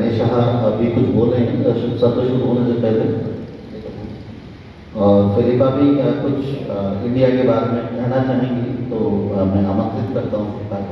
गणेश अभी कुछ बोल रहे हैं सत्र शुरू होने से पहले, और फिलिपा भी कुछ इंडिया के बारे में कहना चाहेंगी, तो मैं आमंत्रित करता हूँ फिलिपा को।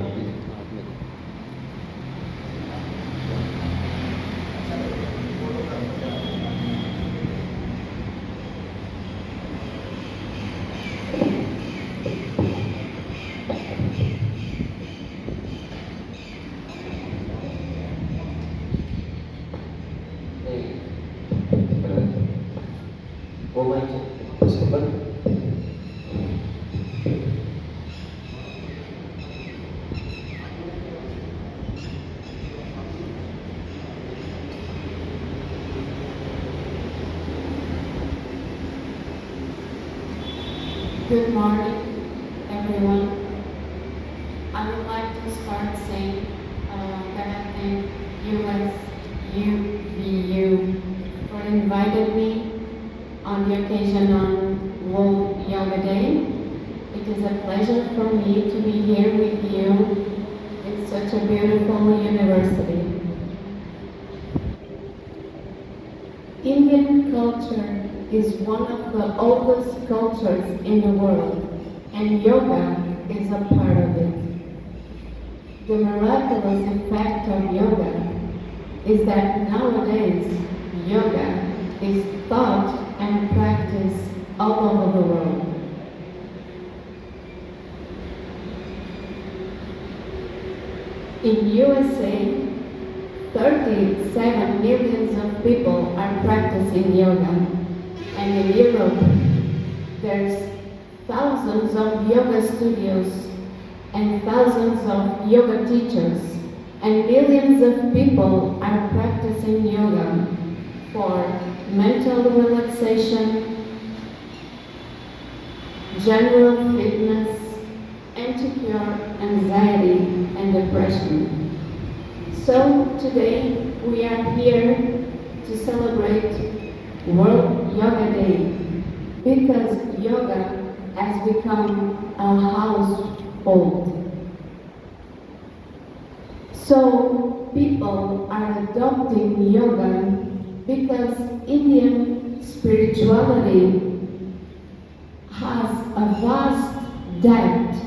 Good morning, everyone. I would like to start saying that I thank USUVU for inviting me on the occasion on World Yoga Day. It is a pleasure for me to be here with you in such a beautiful university. Indian culture is one of the oldest cultures in the world, and yoga is a part of it. The miraculous effect of yoga is that nowadays yoga is taught and practiced all over the world. In USA, 37 million of people are practicing yoga. And in Europe, there's thousands of yoga studios and thousands of yoga teachers, and millions of people are practicing yoga for mental relaxation, general fitness, and to cure anxiety and depression. So today we are here to celebrate World Yoga Day because yoga has become a household. So people are adopting yoga because Indian spirituality has a vast depth.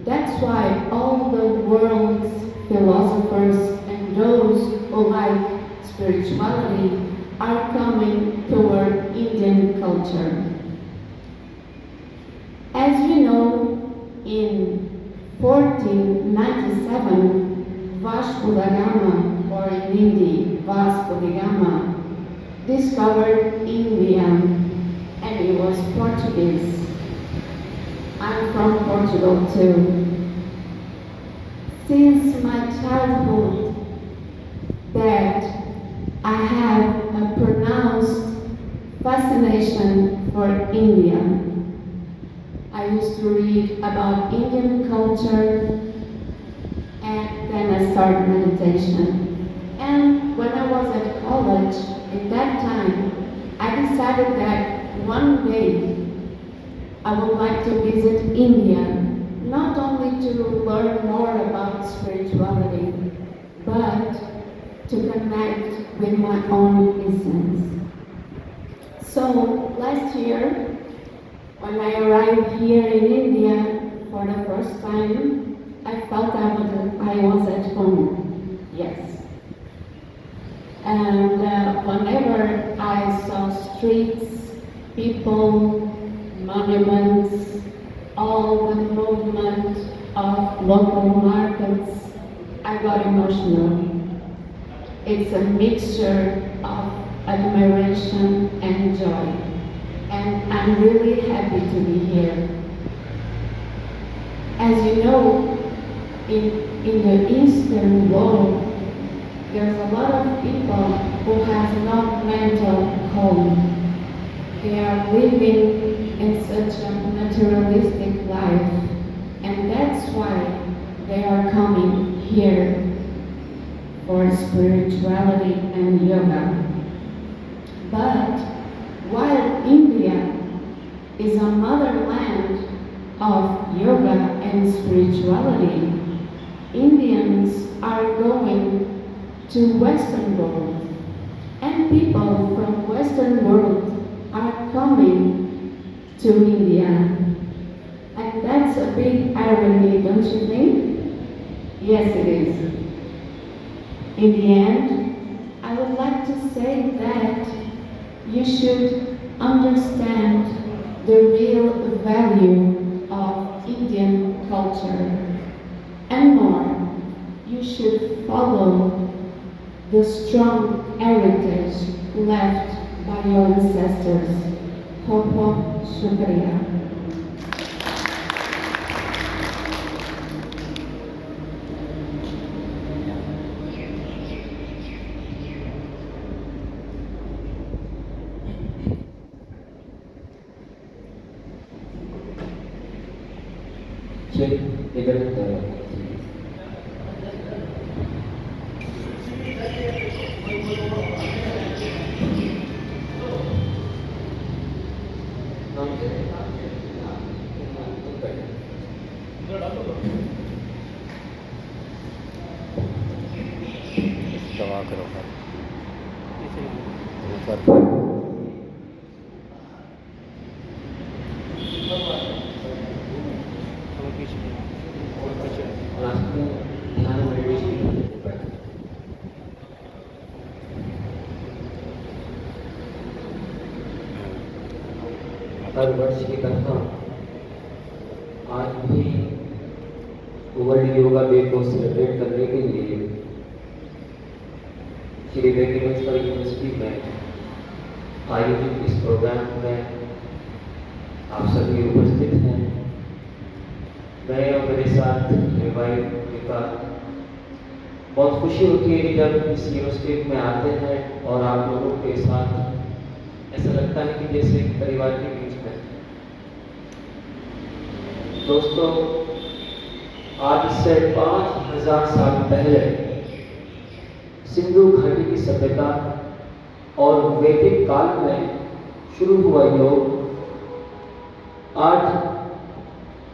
That's why all the world's philosophers and those who like spirituality are coming toward Indian culture. As you know, in 1497, Vasco da Gama, or in Hindi, Vasco da Gama, discovered India, and he was Portuguese. I'm from Portugal too. Since my childhood, that I have a pronounced fascination for India. I used to read about Indian culture, and then I started meditation. And when I was at college, at that time, I decided that one day I would like to visit India, not only to learn more about spirituality, but to connect with my own essence. So last year, when I arrived here in India for the first time, I felt I was at home. Yes. And whenever I saw streets, people, monuments, all the movement of local markets, I got emotional. It's a mixture of admiration and joy. And I'm really happy to be here. As you know, in the Eastern world, there's a lot of people who have no mental home. They are living in such a materialistic life, and that's why they are coming here for spirituality and yoga. But while India is a motherland of yoga and spirituality, Indians are going to Western world. And people from Western world are coming to India. And that's a big irony, don't you think? Yes, it is. In the end, I would like to say that you should understand the real value of Indian culture. And more, you should follow the strong heritage left by your ancestors. बहुत शुक्रिया। दवा करो हर वर्ष की तरह आज भी world yoga day को सेलिब्रेट करने के लिए श्री वेंकटेश्वर यूनिवर्सिटी में आयोजित इस प्रोग्राम में आप सभी उपस्थित हैं। मैं और मेरे साथ मेरे भाई का बहुत खुशी होती है कि जब इस यूनिवर्सिटी में आते हैं और आप लोगों के साथ ऐसा लगता है कि जैसे एक परिवार के बीच में। दोस्तों, आज से 5000 साल पहले सिंधु घाटी की सभ्यता और वैदिक काल में शुरू हुआ योग आज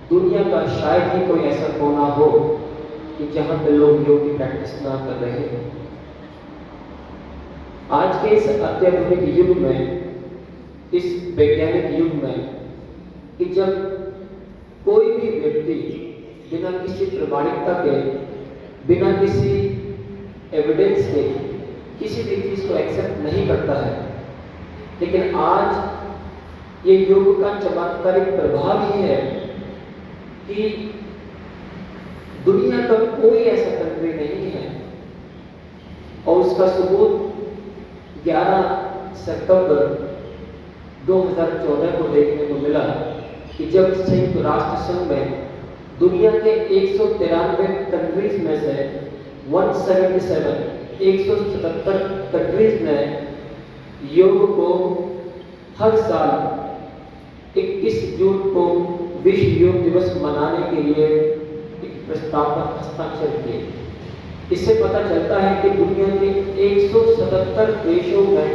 दुनिया का शायद ही कोई ऐसा कोना हो कि जहां पे लोग योग की प्रैक्टिस ना कर रहे हैं। आज के इस अत्याधुनिक युग में, इस वैज्ञानिक युग में, कि जब कोई भी व्यक्ति बिना किसी प्रमाणिकता के, बिना किसी एविडेंस के किसी भी चीज को एक्सेप्ट नहीं करता है, लेकिन आज ये योग का चमत्कारिक प्रभाव ही है कि दुनिया का कोई ऐसा कंट्री नहीं है, और उसका सबूत 11 सितंबर 2014 को देखने को मिला कि जब संयुक्त राष्ट्र संघ में दुनिया के 193 कंट्रीज में से 177 कंट्रीज ने योग को हर साल 21 जून को विश्व योग दिवस मनाने के लिए एक प्रस्ताव पर हस्ताक्षर किए। इससे पता चलता है कि दुनिया के 177 देशों में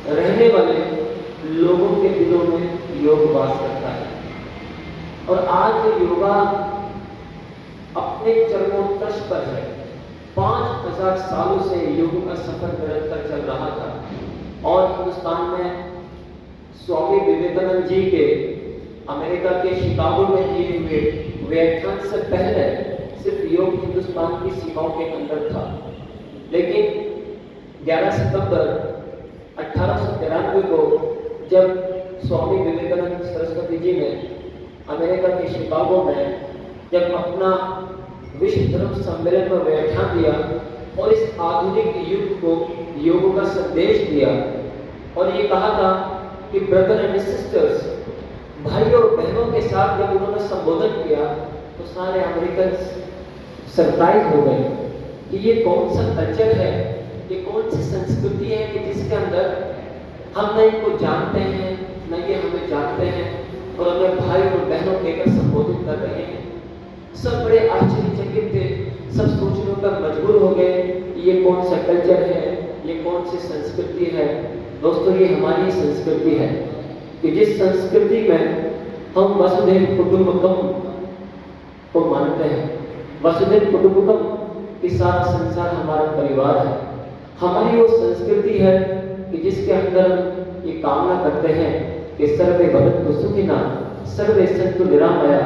रहने वाले लोगों के दिलों में योग वास करता है। और आज योगा अपने चरमोत्कर्ष पर है। 5000 सालों से योग का सफर निरंतर चल रहा था, और हिंदुस्तान में स्वामी विवेकानंद जी के अमेरिका के शिकागो में किए हुए व्याख्यान से पहले सिर्फ योग हिंदुस्तान की सीमाओं के अंदर था। लेकिन 11 सितंबर 1893 को जब स्वामी विवेकानंद सरस्वती जी ने अमेरिका के शिकागो में जब अपना विश्व धर्म सम्मेलन में व्याख्यान दिया और इस आधुनिक युग को योग का संदेश दिया, और ये कहा था कि ब्रदर एंड सिस्टर्स, भाई और बहनों के साथ जब उन्होंने संबोधन किया तो सारे अमेरिकन सरप्राइज हो गए कि ये कौन सा कल्चर है, ये कौन सी संस्कृति है कि जिसके अंदर हम न इनको जानते हैं न ये हमें जानते हैं, और हमें भाई और बहनों कहकर संबोधित कर रहे हैं। सब बड़े आश्चर्यचकित थे, सब सोचने पर मजबूर हो गए ये कौन सा कल्चर है, ये कौन सी संस्कृति है। दोस्तों, ये हमारी संस्कृति है कि जिस संस्कृति में हम वसुधैव कुटुंबकम को मानते हैं। वसुधैव कुटुंबकम कि सारा संसार हमारा परिवार है, हमारी वो संस्कृति है कि जिसके अंदर हम ये कामना करते हैं कि सर्वे भवन्तु सुखिनः, सर्वे सन्तु निरामया,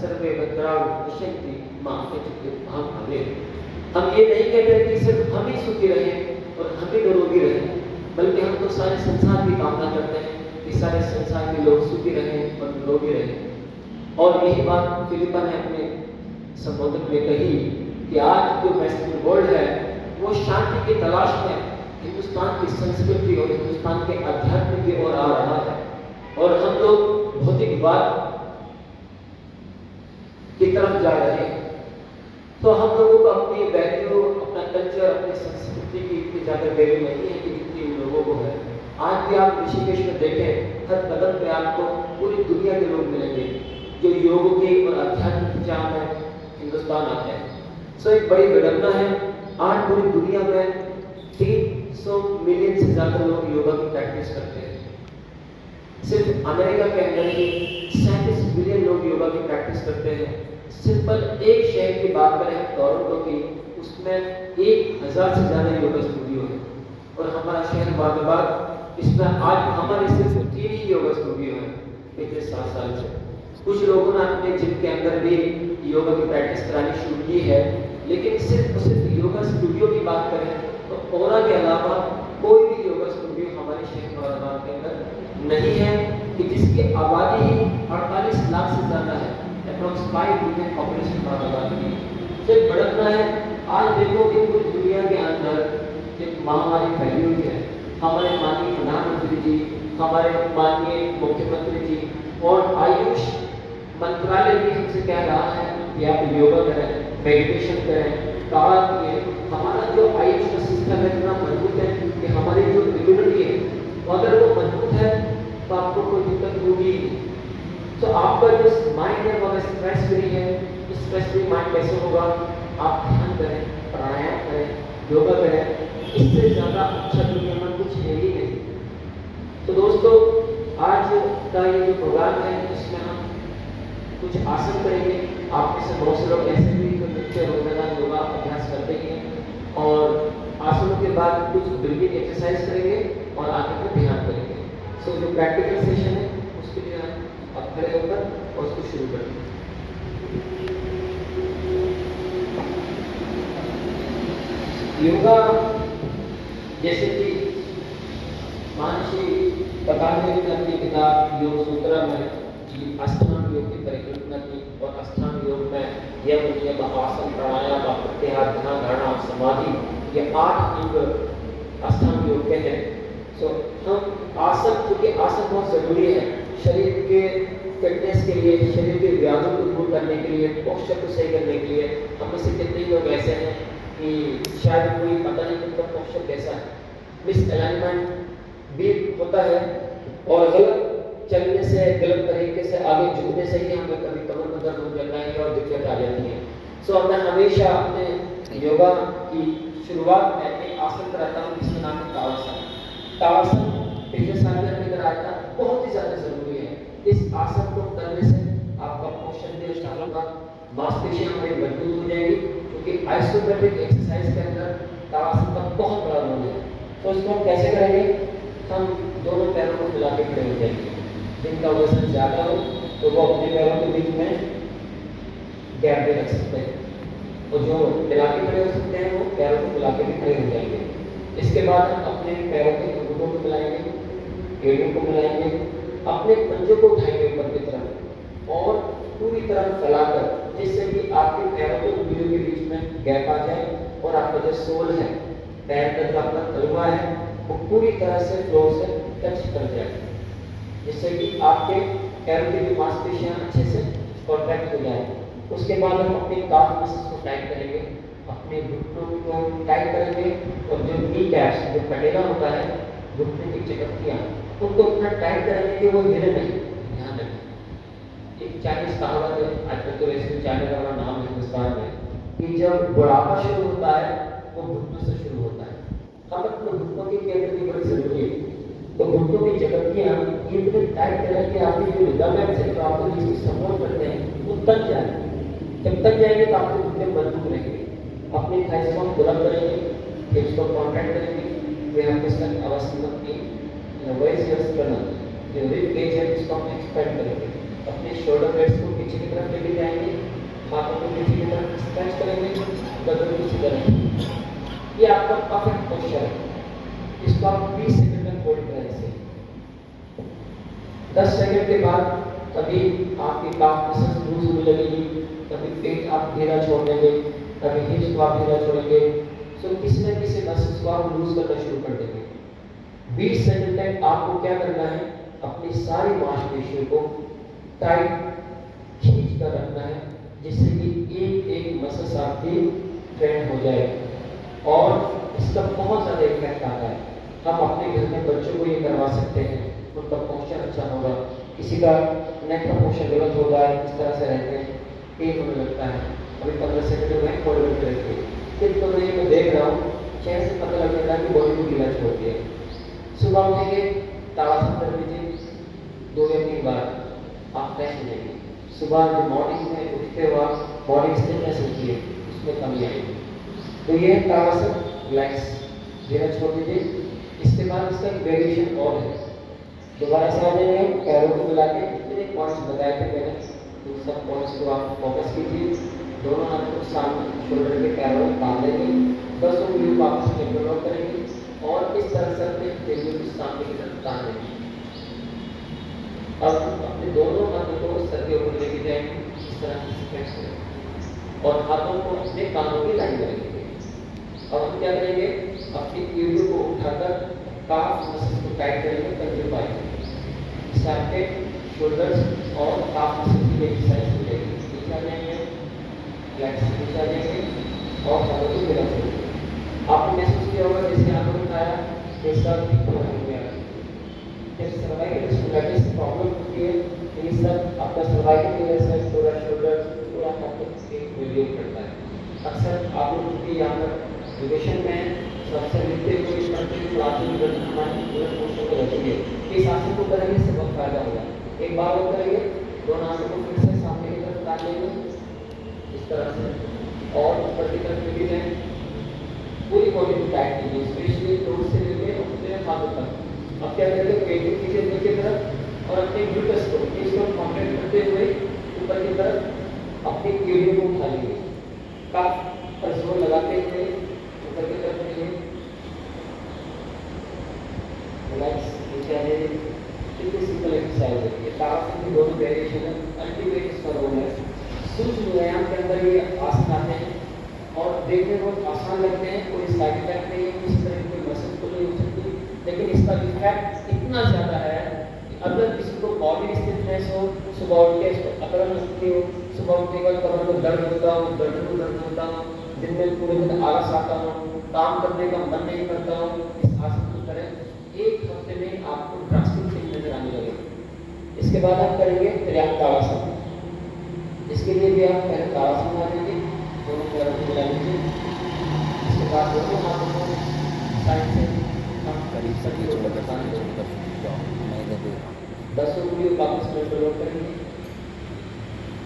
सर्वे भद्राणि पश्यन्ति मा कश्चित् दुःखं भवेत्। हम ये नहीं कहते कि सिर्फ हम ही सुखी रहें और हम ही निरोगी रहें, बल्कि हम तो सारे संसार की कामना करते हैं कि सारे संसार के लोग सुखी रहें और निरोगी रहें। और यही बात फिलिपा ने अपने संबोधन में कही कि आज जो वेस्टर्न वर्ल्ड है वो शांति की तलाश में हिंदुस्तान की संस्कृति और हिंदुस्तान के अध्यात्म की ओर आ रहा है, और हम लोग भौतिकवाद की तरफ जा रहे हैं। तो हम लोगों को अपनी वैल्यू, अपना कल्चर, अपनी संस्कृति की इतनी ज्यादा वैल्यू नहीं है कि जितनी उन लोगों को है। आज भी आप ऋषिकेश में देखें, हर कदम पे आपको पूरी दुनिया के लोग मिलेंगे जो योग की और अध्यात्म की चाह में हिंदुस्तान आते हैं। सो एक बड़ी विडंबना है, आज पूरी दुनिया में 300 मिलियन से ज्यादा लोग योगा की प्रैक्टिस करते हैं। सिर्फ अमेरिका के अंदर ही 37 मिलियन लोग योगा की प्रैक्टिस करते हैं। सिंपल एक शहर की बात करें टोरंटो की, उसमें 1000 से ज्यादा योगा स्टूडियो है, और हमारा शहर मुरादाबाद, इसमें आज हमारे सिर्फ 3 ही योगा स्टूडियो हैं पिछले 7 साल से। कुछ लोगों ने अपने जिम के अंदर भी योगा की प्रैक्टिस करानी शुरू की है, लेकिन सिर्फ योगा स्टूडियो की बात करें तो ओरा के अलावा कोई भी योगा स्टूडियो हमारे शहर मुरादाबाद के अंदर नहीं है, कि जिसकी आबादी ही 48 लाख से ज्यादा है, अप्रॉक्स 5 मिलियन पॉपुलेशन मुरादाबाद की। सिर्फ भड़कना है, आज देखो कि पूरी दुनिया के अंदर एक महामारी फैली हुई है। हमारे माननीय प्रधानमंत्री जी, हमारे माननीय मुख्यमंत्री जी और आयुष मंत्रालय भी हमसे कह रहा है कि आप योगा करें, मेडिटेशन करें, काढ़ा पिए। हमारा जो आयुष का सिस्टम है इतना मजबूत है कि हमारी जो इम्यूनिटी है अगर वो मजबूत है तो आपको कोई दिक्कत होगी ही नहीं। तो आपका जो माइंड है वो अगर स्ट्रेस फ्री है, स्ट्रेस फ्री माइंड कैसे होगा? आप ध्यान करें, प्राणायाम करें, योगा करें, इससे ज़्यादा अच्छा दुनिया में कुछ है ही नहीं। तो दोस्तों, आज का ये जो प्रोग्राम है इसमें हम कुछ आसन करेंगे। आप में से बहुत से लोग ऐसे भी जो नित्य रोजाना योगा अभ्यास करते ही हैं, और आसनों के बाद कुछ ब्रीदिंग एक्सरसाइज करेंगे और आगे पर ध्यान करेंगे। सो जो प्रैक्टिकल सेशन है उसके लिए हम अब खड़े होकर और उसको शुरू करेंगे। योगा जैसे कि महर्षि पतंजलि ने अपनी किताब योग सूत्र में अष्टांग योग की परिकल्पना की, और अष्टांग योग में यम नियम आसन प्राणायाम प्रत्याहार ध्यान धारणा समाधि, ये 8 अंग अष्टांग योग के हैं। सो हम आसन, क्योंकि आसन बहुत जरूरी है शरीर के फिटनेस के लिए, शरीर के व्याधों को दूर करने के लिए, पोस्चर को सही करने के लिए। हम में से कितने लोग ऐसे हैं कि शायद कोई पता नहीं उनका पोस्चर कैसा है, मिस अलाइनमेंट भी होता है, और गलत चलने से, गलत तरीके से आगे झुकने से ही हमें कभी कमर में दर्द हो जाता है और दिक्कत आ जाती है। सो मैं हमेशा अपने योगा की शुरुआत में एक आसन कराता हूँ जिसका नाम है ताड़ासन। ताड़ासन पिछले साल में हमने कराया था, बहुत ही ज़्यादा जरूरी है। इस आसन को करने से आपका पोस्चर भी अच्छा होगा, मांसपेशियां हमारी मजबूत हो जाएगी, क्योंकि आइसोमेट्रिक एक्सरसाइज के अंदर ताड़ासन का बहुत बड़ा रोल है। तो इसको हम कैसे करेंगे? हम दोनों पैरों को मिला के खड़े हो जाएंगे। जिनका वजन ज़्यादा हो तो वो अपने पैरों के बीच में गैप भी रख सकते हैं, और जो मिला के खड़े हो सकते हैं वो पैरों को मिला के भी खड़े हो जाएंगे। इसके बाद हम अपने पैरों के घुटनों को मिलाएंगे, एड़ियों को मिलाएंगे, अपने पंजों को उठाएंगे ऊपर की तरफ और पूरी तरह फैलाकर, जिससे कि आपके पैरों के उंगलियों के बीच में गैप आ जाए, और आपका जो सोल है, पैर का जो आपका तलवा है, वो पूरी तरह से फ्लोर से टच कर जाए, जिससे कि आपके पैरों की भी मांसपेशियां अच्छे से कॉन्ट्रैक्ट हो जाए। उसके बाद हम अपने काफ मसल्स को टाइट करेंगे, अपने घुटनों को टाइट करेंगे, और जो नी कैप्स, जो पटेला होता है, घुटने की चकत्तियाँ, उनको इतना टाइट करेंगे कि वो हिले नहीं। ध्यान रखें, एक चाइनीज कहावत है, आजकल तो वैसे चाइना का नाम है हिंदुस्तान में, कि जब बुढ़ापा शुरू होता है वो घुटनों से शुरू होता है। हम अपने घुटनों की केयर करनी बड़ी जरूरी है। तो घुटनों की चकत्तियाँ ये इतने टाइट करें कि आपके जो लिगामेंट्स हैं, तो आपको जिसकी सपोर्ट करते हैं, वो तक जाए। जब तक जाएंगे तो आपके घुटने मजबूत रहेंगे। अपनी थाइस को हम बुलंद करेंगे, hips को contract करेंगे, we have to select our single knee in a wise your sternum, जो rib cage है इसको हम expand करेंगे, अपने shoulder blades को पीछे की तरफ लेके जाएंगे, हाथों को पीछे की तरफ stretch करेंगे, गर्दन को सीधा रखेंगे, ये आपका perfect posture है, इसको आप 20 सेकंड तक होल्ड करें इसे, 10 सेकंड के बाद कभी आपकी काफ मसल्स लूज होने लगेगी, कभी पेट आप ढीला छोड़ देंगे, कभी हिप्स को आप ढीला छोड़ेंगे, सो किसी न किसी मसल्स को आप लूज करना शुरू कर देंगे। 20 सेकंड तक आपको क्या करना है, अपनी सारी मांसपेशियों को टाइट खींच कर रखना है, जिससे कि एक एक मसल्स आपकी ट्रेन हो जाए और इसका बहुत ज़्यादा इफेक्ट आता है। हम अपने घर में बच्चों को ये करवा सकते हैं, उनका पोस्चर अच्छा होगा, किसी का नेक का पोस्चर गलत होता है, इस तरह से रहते हैं, पेन होने लगता है, अभी 15 सेकंड में फोल्ड करके रखिए, फिर तो मैं देख रहा हूँ 6 से पता लग जाता है कि बॉडी को ढीला छोड़ दिया। सुबह उठेंगे, ताड़ासन कर लीजिए 2 या 3 बार, आप फ्रेश हो जाएंगे। सुबह मॉर्निंग में उठते हुआ बॉडी स्टिफनेस होती है, उसमें कमी आएगी। तो ये ताड़ासन, रिलैक्स, ढीला छोड़ दीजिए। इसके बाद इसका एक वेरिएशन और है, दोबारा से आ जाएंगे, पैरों को मिला के मैंने पॉइंट्स बताए थे मैंने, तो सब पॉइंट्स को आप फोकस कीजिए, दोनों हाथों को सामने शोल्डर के पैरों में बांध देंगे, 10 उंगलियों को आपस में इंटरलॉक करेंगे और इस तरह से अपने टेबल को सामने की तरफ तान देंगे। अब अपने दोनों हाथों को सर के ऊपर लेके जाएंगे, इस तरह से स्ट्रेच करेंगे और हाथों को अपने कानों की लाइन करेंगे। अब हम क्या करेंगे, अपनी ईड़ों को उठाकर काफ मसल्स को टाइट करेंगे, कंट्री पाएंगे, इससे आपके शोल्डर्स और काफ मसल्स की एक्सरसाइज हो जाएगी। नीचे आ जाएंगे, रिलैक्स नीचे आ जाएंगे और हाथों को ढीला छोड़ेंगे। आपने महसूस किया होगा जैसे आपने उठाया ये सब ठीक हो गया। जैसे सर्वाइकल स्पॉन्डिलाइटिस की प्रॉब्लम होती है, ये सब आपका सर्वाइकल की वजह से पूरा शोल्डर पूरा हाथ एक रिलीव करता है। अक्सर आप लोग की यहाँ पर विदेशन में सबसे मिलते हुए प्राचीन हमारी पूरे पोस्टर को रखेंगे, इस आसन को करेंगे इससे बहुत फायदा होगा। एक बार वो करेंगे, दोनों हाथों को फिर से सामने की तरफ डाल लेंगे इस तरह से और ऊपर की तरफ लेके जाएं, पूरी बॉडी को टाइट कीजिए, स्पेशली टोज से लेके अपने हाथों तक। अब क्या करेंगे, पेट को खींचे नीचे की तरफ और अपने ग्लूटस को इसको कॉन्ट्रैक्ट करते हुए ऊपर की तरफ अपनी कीड़ियों को उठा लेंगे, काफ पर जोर लगाते हुए ऊपर की तरफ लीजिए, रिलैक्स नीचे आ जाइए। कितनी सिंपल एक्सरसाइज है ये, ताड़ासन की दोनों वेरिएशन है, अल्टीमेट इसका रोल है। सूक्ष्म व्यायाम के अंदर ये आसन आते हैं और देखने को आसान लगते हैं, कोई साइड इफेक्ट नहीं है, किसी तरह की कोई मसल को नहीं हो सकती, लेकिन इसका इफेक्ट इतना ज़्यादा है कि अगर किसी को बॉडी स्टिफनेस हो, सुबह उठ के अकड़न लगती हो, सुबह उठने के बाद कमर में दर्द होता हो, गर्दन में दर्द होता हो, दिन में पूरे दिन आलस आता हो, काम करने का मन नहीं करता हो, इस आसन को करें, 1 हफ्ते में आपको ड्रास्टिक चेंज नजर आने लगेगा। इसके बाद आप करेंगे पर्याप्त ताड़ासन। इसके लिए भी आप पहले ताड़ासन आ जाएंगे, दोनों पैरों को मिला लीजिए, इसके बाद दोनों हाथों को साइड से हम करीब से 10 उंगलियों वापस में इंटरलॉक करेंगे,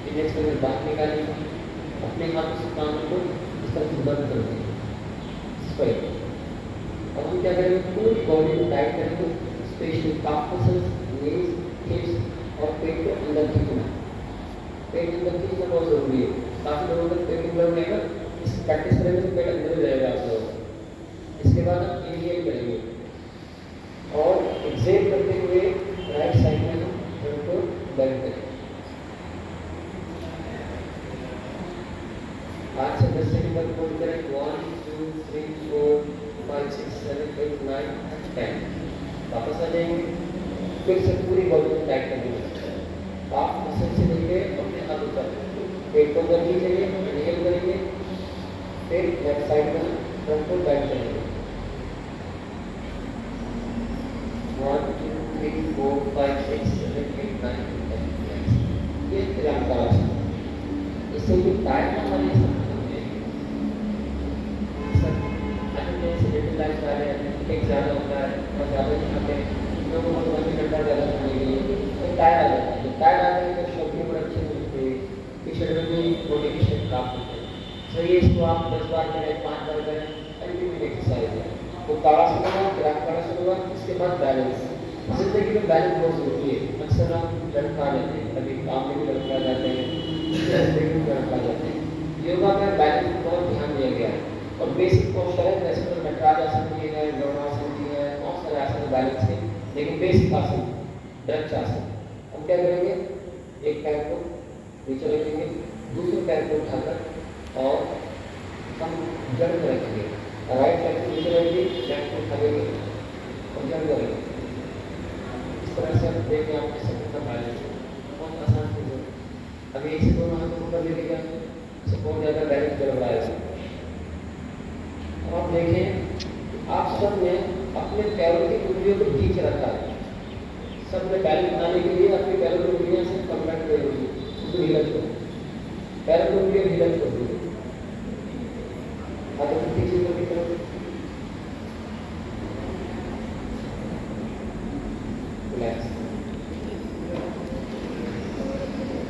इंडेक्स फिंगर बाहर निकालिए, अपने हाथों से कानों को इस तरह से बंद कर देंगे स्ट्रेट। और हम क्या करेंगे, पूरी बॉडी को टाइट करेंगे, स्पेशली काफ मसल्स, नीज, हिप्स और पेट को अंदर खींचना। पेट अंदर खींचना बहुत जरूरी है, काफी लोगों का पेट अंदर रहेगा, इस प्रैक्टिस करेंगे तो पेट अंदर ही रहेगा आप लोगों का। इसके बाद हम इनहेल करेंगे और एक्सहेल करते हुए राइट साइड में हम को बेंड करेंगे। 5 से 10 सेकंड तक होल्ड करें, 1 2 3 4 5 6 7 8 9 10। वापस आ जाएंगे, फिर से पूरी बॉडी को टाइट करेंगे, आप मसल से लेके अपने हाथों तक पेट को अंदर खींचेंगे, इनहेल करेंगे, फिर लेफ्ट साइड में फ्रंट को बेंड करेंगे, 1 2 3 4 5 6 7 8 9 10। ये पर्याप्त आसन, इससे भी टाइट ना होने लाइफ आ रहे हैं, एक ज़्यादा होता है और ज़्यादा यहाँ पे लोगों को बहुत घंटा ज़्यादा खाने के लिए तो टायर आ जाता है। टायर आ जाने के शॉपिंग पर अच्छे नहीं होते, टी शर्ट में भी बॉडी की शेप खराब होती है। सो ये इसको आप 10 बार करें, 5 बार करें, अल्टीमेट एक्सरसाइज है। वो ताड़ासन हुआ, फिर ताड़ासन हुआ, इसके बाद बैलेंस। जिंदगी में बैलेंस बहुत जरूरी है। अक्सर हम लड़खा जाते हैं, कभी काम में भी लड़खा जाते हैं, जिंदगी में लड़खा जाते हैं। योगा में बैलेंस पर बहुत ध्यान दिया गया है और बेसिक पोस्चर है, जैसे तो नटराज आसन की है, गरुड़ासन की है, बहुत सारे आसन बैलेंस है, लेकिन बेसिक आसन वृक्ष आसन। हम क्या करेंगे, एक पैर को नीचे रखेंगे, दूसरे पैर को उठाकर और हम जड़ में रखेंगे, राइट साइड को नीचे रखेंगे, लेफ्ट को उठाएंगे और जड़ में रखेंगे। इस तरह से हम देखें आप कैसे करना बैलेंस है, बहुत आसान चीज़ है। अभी एक से दोनों हाथ को ऊपर ले लिया, बहुत ज़्यादा बैलेंस कर रहा है। आप देखें, आप सब ने अपने पैरों की उंगलियों को खींच रखा है। सब ने बैलेंस बनाने के लिए अपने पैरों की उंगलियां से कॉन्टैक्ट कर रही है, उसको ढीला छोड़, पैरों की उंगलियां ढीला छोड़ दी, हाथों को खींचे करके करो, रिलैक्स।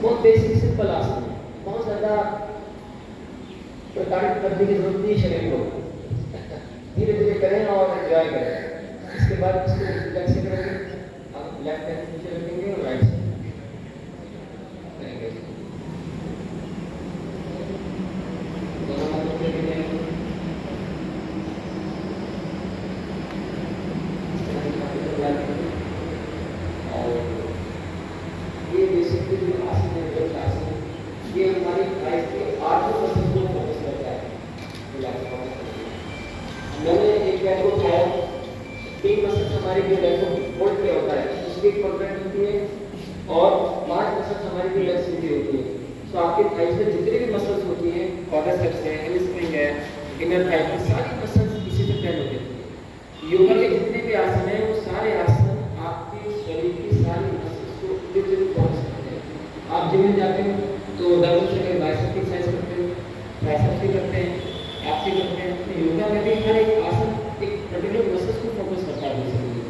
बहुत बेसिक सिंपल आसन है, बहुत ज़्यादा प्रताड़ित करने की जरूरत नहीं है शरीर को। धीरे धीरे करें और एंजॉय करें। इसके बाद इसको रिलैक्स करेंगे, आप लेफ्ट हैंड नीचे रखेंगे और राइट साइड करेंगे। दोनों हाथों को लेके और ये बेसिकली जो आसन है, जो आसन ये हमारी लाइफ के 8% को फोकस करता है। मैंने एक पैर को उठाया, 3 मसल्स हमारी जो लेग को होल्ड किया होता है, उसकी कॉन्ट्रैक्ट होती है और 5 मसल्स हमारी जो लेग सीधी होती है। सो आपके थाइस में जितनी भी मसल्स होती हैं, क्वाड्रिसेप्स है, हैमस्ट्रिंग है, इनर थाई की सारी मसल्स इसी से ट्रेन होती है। योगा के जितने भी आसन हैं, वो सारे आसन आपके शरीर की सारी मसल्स को इंडिविजुअली फोकस करते हैं। आप जिम में जाते हैं तो डबल से बाइसेप की एक्सरसाइज करते हैं, ट्राइसेप भी करते हैं, एब्स भी करते हैं। तो योगा में भी हर एक आसन एक पर्टिकुलर मसल्स को फोकस करता है बेसिकली।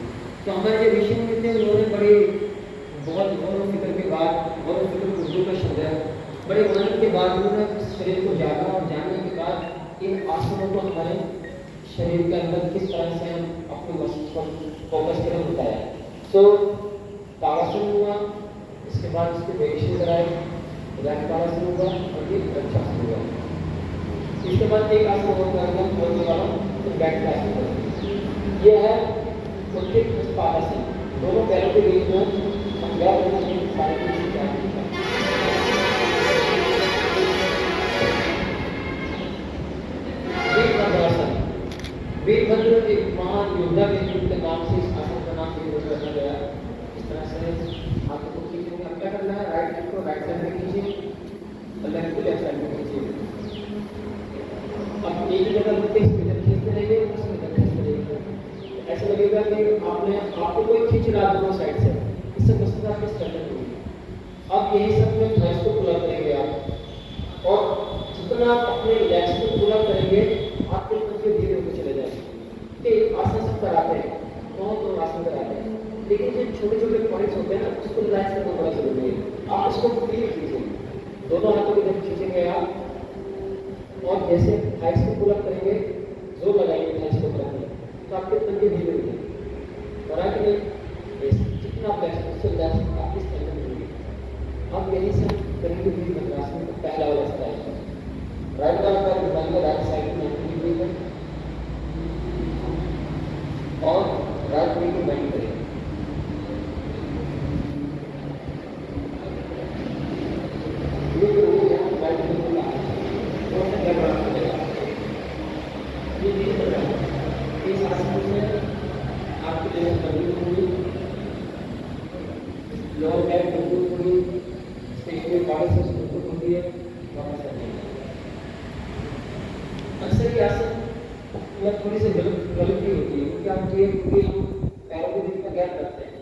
तो हमारे जो ऋषि मुनि थे, उन्होंने बड़े बहुत गौर फिक्र के बाद, गौर फिक्र उर्दू का शब्द है, बड़े मनन के बाद उन्होंने शरीर को जाना और जानने के बाद इन आसनों को हमारे शरीर के अंदर किस तरह से हम अपने मसल्स को फोकस करें बताया। सो ताड़ासन हुआ, इसके बाद इसके वेरिएशन कराए, ताड़ासन हुआ और ये वृक्षासन हुआ। इसके बाद एक आसन और करेंगे हम बोलने वाला, तो बैक आसन करेंगे। ये है उत्तरित पादासन, दोनों पैरों के बीच में हम गैप रखना चाहिए, सारे के बीच में वीरभद्रासन। वीरभद्र एक महान योद्धा के नाम से इस आसन का नाम रखा गया। इस तरह से हाथों को खींचेंगे। अब क्या करना है, राइट हैंड को राइट साइड में खींचिए और लेफ्ट को लेफ्ट साइड में खींचिए। अब एक ही जगह रुकते इस इधर खींचते रहिए, उसमें इधर खींचते रहिए। ऐसा लगेगा कि आपको कोई खींच रहा दोनों साइड से, इससे मसल आपकी स्ट्रेंथन होगी। अब यही सब में थाइस को पुल अप करेंगे आप, और जितना आप अपने लेग्स को पुल अप करेंगे, आपके पंजे धीरे होकर चले जाएंगे। ठीक, आसन सब कराते हैं, बहुत आसन कराते हैं, लेकिन जो छोटे छोटे पॉइंट्स होते हैं ना, उसको रिलैक्स करना बड़ा जरूरी है। आप इसको फ्री खींचिए, दोनों हाथों को जब खींचेंगे आप, और जैसे थाइस को पुल अप करेंगे, जोर लगाएंगे थाइस को पुल अप करेंगे, तो आपके पंजे धीरे हो जाएंगे। और आगे जितना बेस्ट उससे बेस्ट आपकी स्ट्रेंथ होगी। अब यही से करेंगे वीरभद्रासन का पहला अवस्था है। राइट वाला पैर घुमाएंगे राइट साइड में 90 डिग्री में और राइट नी को बेंड करेंगे। ये जो है राइट नी को ये इस आसन में आपकी जो तकलीफ होगी, लोअर बैक मजबूत होगी, स्पेशली बाइसेप्स मजबूत होती है। अक्सर ये आसन में थोड़ी सी गलती होती है, क्योंकि आप ये पूरे पैरों के बीच में गैप रखते हैं।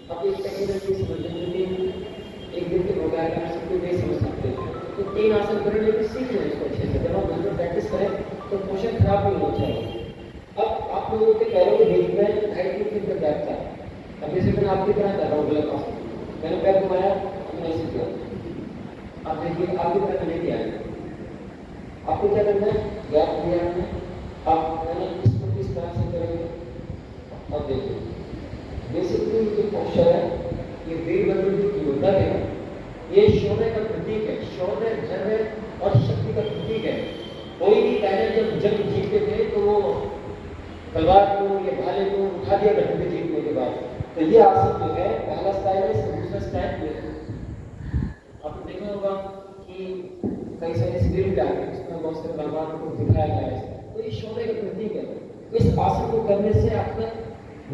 अब एक टेक्निकल चीज समझने के लिए एक दिन के प्रोग्राम में सबको नहीं समझ सकते, तो 3 आसन करें, लेकिन सीख लें इसको अच्छे से। जब आप घर में प्रैक्टिस करें तो पोषण खराब नहीं होना चाहिए। अब आप लोगों के पैरों के बीच में 2.5 फीट का गैप था। अब जैसे मैंने आपकी तरह कर रहा हूँ गलत आसन, मैंने पैर घुमाया, मैंने ऐसे किया। अब देखिए आपकी तरह नहीं किया है। आपको क्या करना है, गैप दिया हमने, आप है ना इसको किस तरह से करेंगे। अब देखिए बेसिकली जो पोस्चर है ये वीरभद्र की योद्धा है, ये शौर्य का प्रतीक है, शौर्य धैर्य और शक्ति का प्रतीक है। कोई भी पहले जब जंग जीतते थे तो वो तलवार को या भाले को उठा दिया करते थे जीतने के बाद। तो ये आसन जो है पहला स्टाइल है, इसका दूसरा स्टाइल ये है। आपने देखा होगा कि कई सारे स्क्रीन पे आते हैं इसमें बहुत सारे भगवान को दिखाया गया है, तो ये शौर्य का प्रतीक है। इस आसन को करने से आपका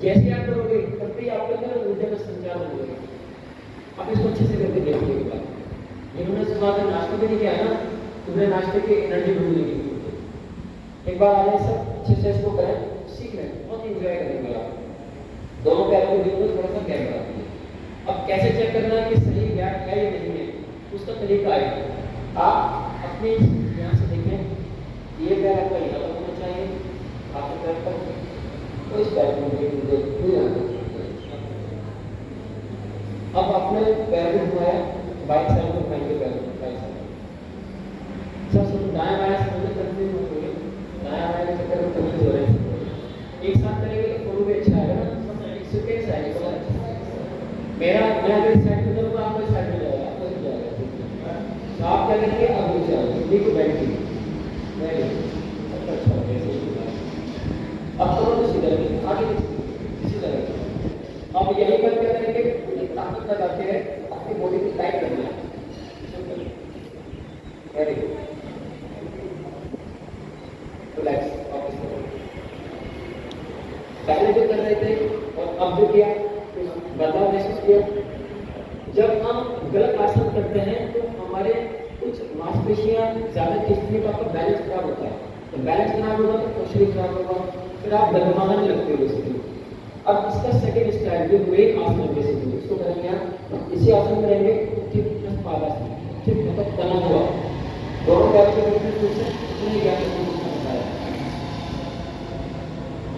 जैसे आप करोगे करते ही आपके अंदर ऊर्जा का संचार हो जाएगा। आप इसको अच्छे से करके देखिए एक बार। जिन्होंने सुबह का नाश्ता भी नहीं किया है ना, तुम्हें नाश्ते की एनर्जी ढूंढ लेगी। एक बार आ जाए सब अच्छे से इसको करें, सीख लें, बहुत इंजॉय करेंगे आप। दोनों पैरों के बीच में थोड़ा सा गैप रखा दीजिए। अब कैसे चेक करना है कि सही गैप है या नहीं है, उसका तरीका है। आप अपने यहाँ से देखें, ये पैर आपका यहाँ पर होना चाहिए, आपके पैर पर तो इस पैर को अब आपने पैर को घुमाया, बाइक साइड में घुमाएंगे पैर को, बाइक साइड सब दाएं बाएं समझ करते हुए दाएं बाएं के चक्कर में कभी हो रहे हैं। एक साथ करेंगे तो फोटो भी अच्छा आएगा ना, एक सेकंड से आएगा बहुत अच्छा। मेरा मैं अगर इस साइड में जाऊँगा आपको इस साइड में जाएगा, आपको इस जाएगा। तो आप क्या करेंगे, अब नीचे आओगे, नीचे बैठिए, अच्छा अब करो तो सीधा रखिए, आगे सीधा रखिए। अब यही पर क्या करेंगे, एक ताकत लगाते हैं, अपनी बॉडी को टाइट करना है। Very good, relax. पहले जो कर रहे थे और अब जो किया बदलाव महसूस किया। जब हम गलत आसन करते हैं तो हमारे कुछ मांसपेशियां ज्यादा खींचने पर आपका बैलेंस खराब होता है। तो बैलेंस खराब होगा तो शरीर खराब होगा, फिर आप डगमगाने लगते हो इसलिए। अब इसका सेकेंड स्टाइल जो ब्रेक आसन है बेसिकली, इसको करेंगे आप इसी आसन में रहेंगे, ठीक प्लस पादासन, ठीक मतलब तना हुआ, दोनों पैरों के बीच में फिर से नहीं गया है।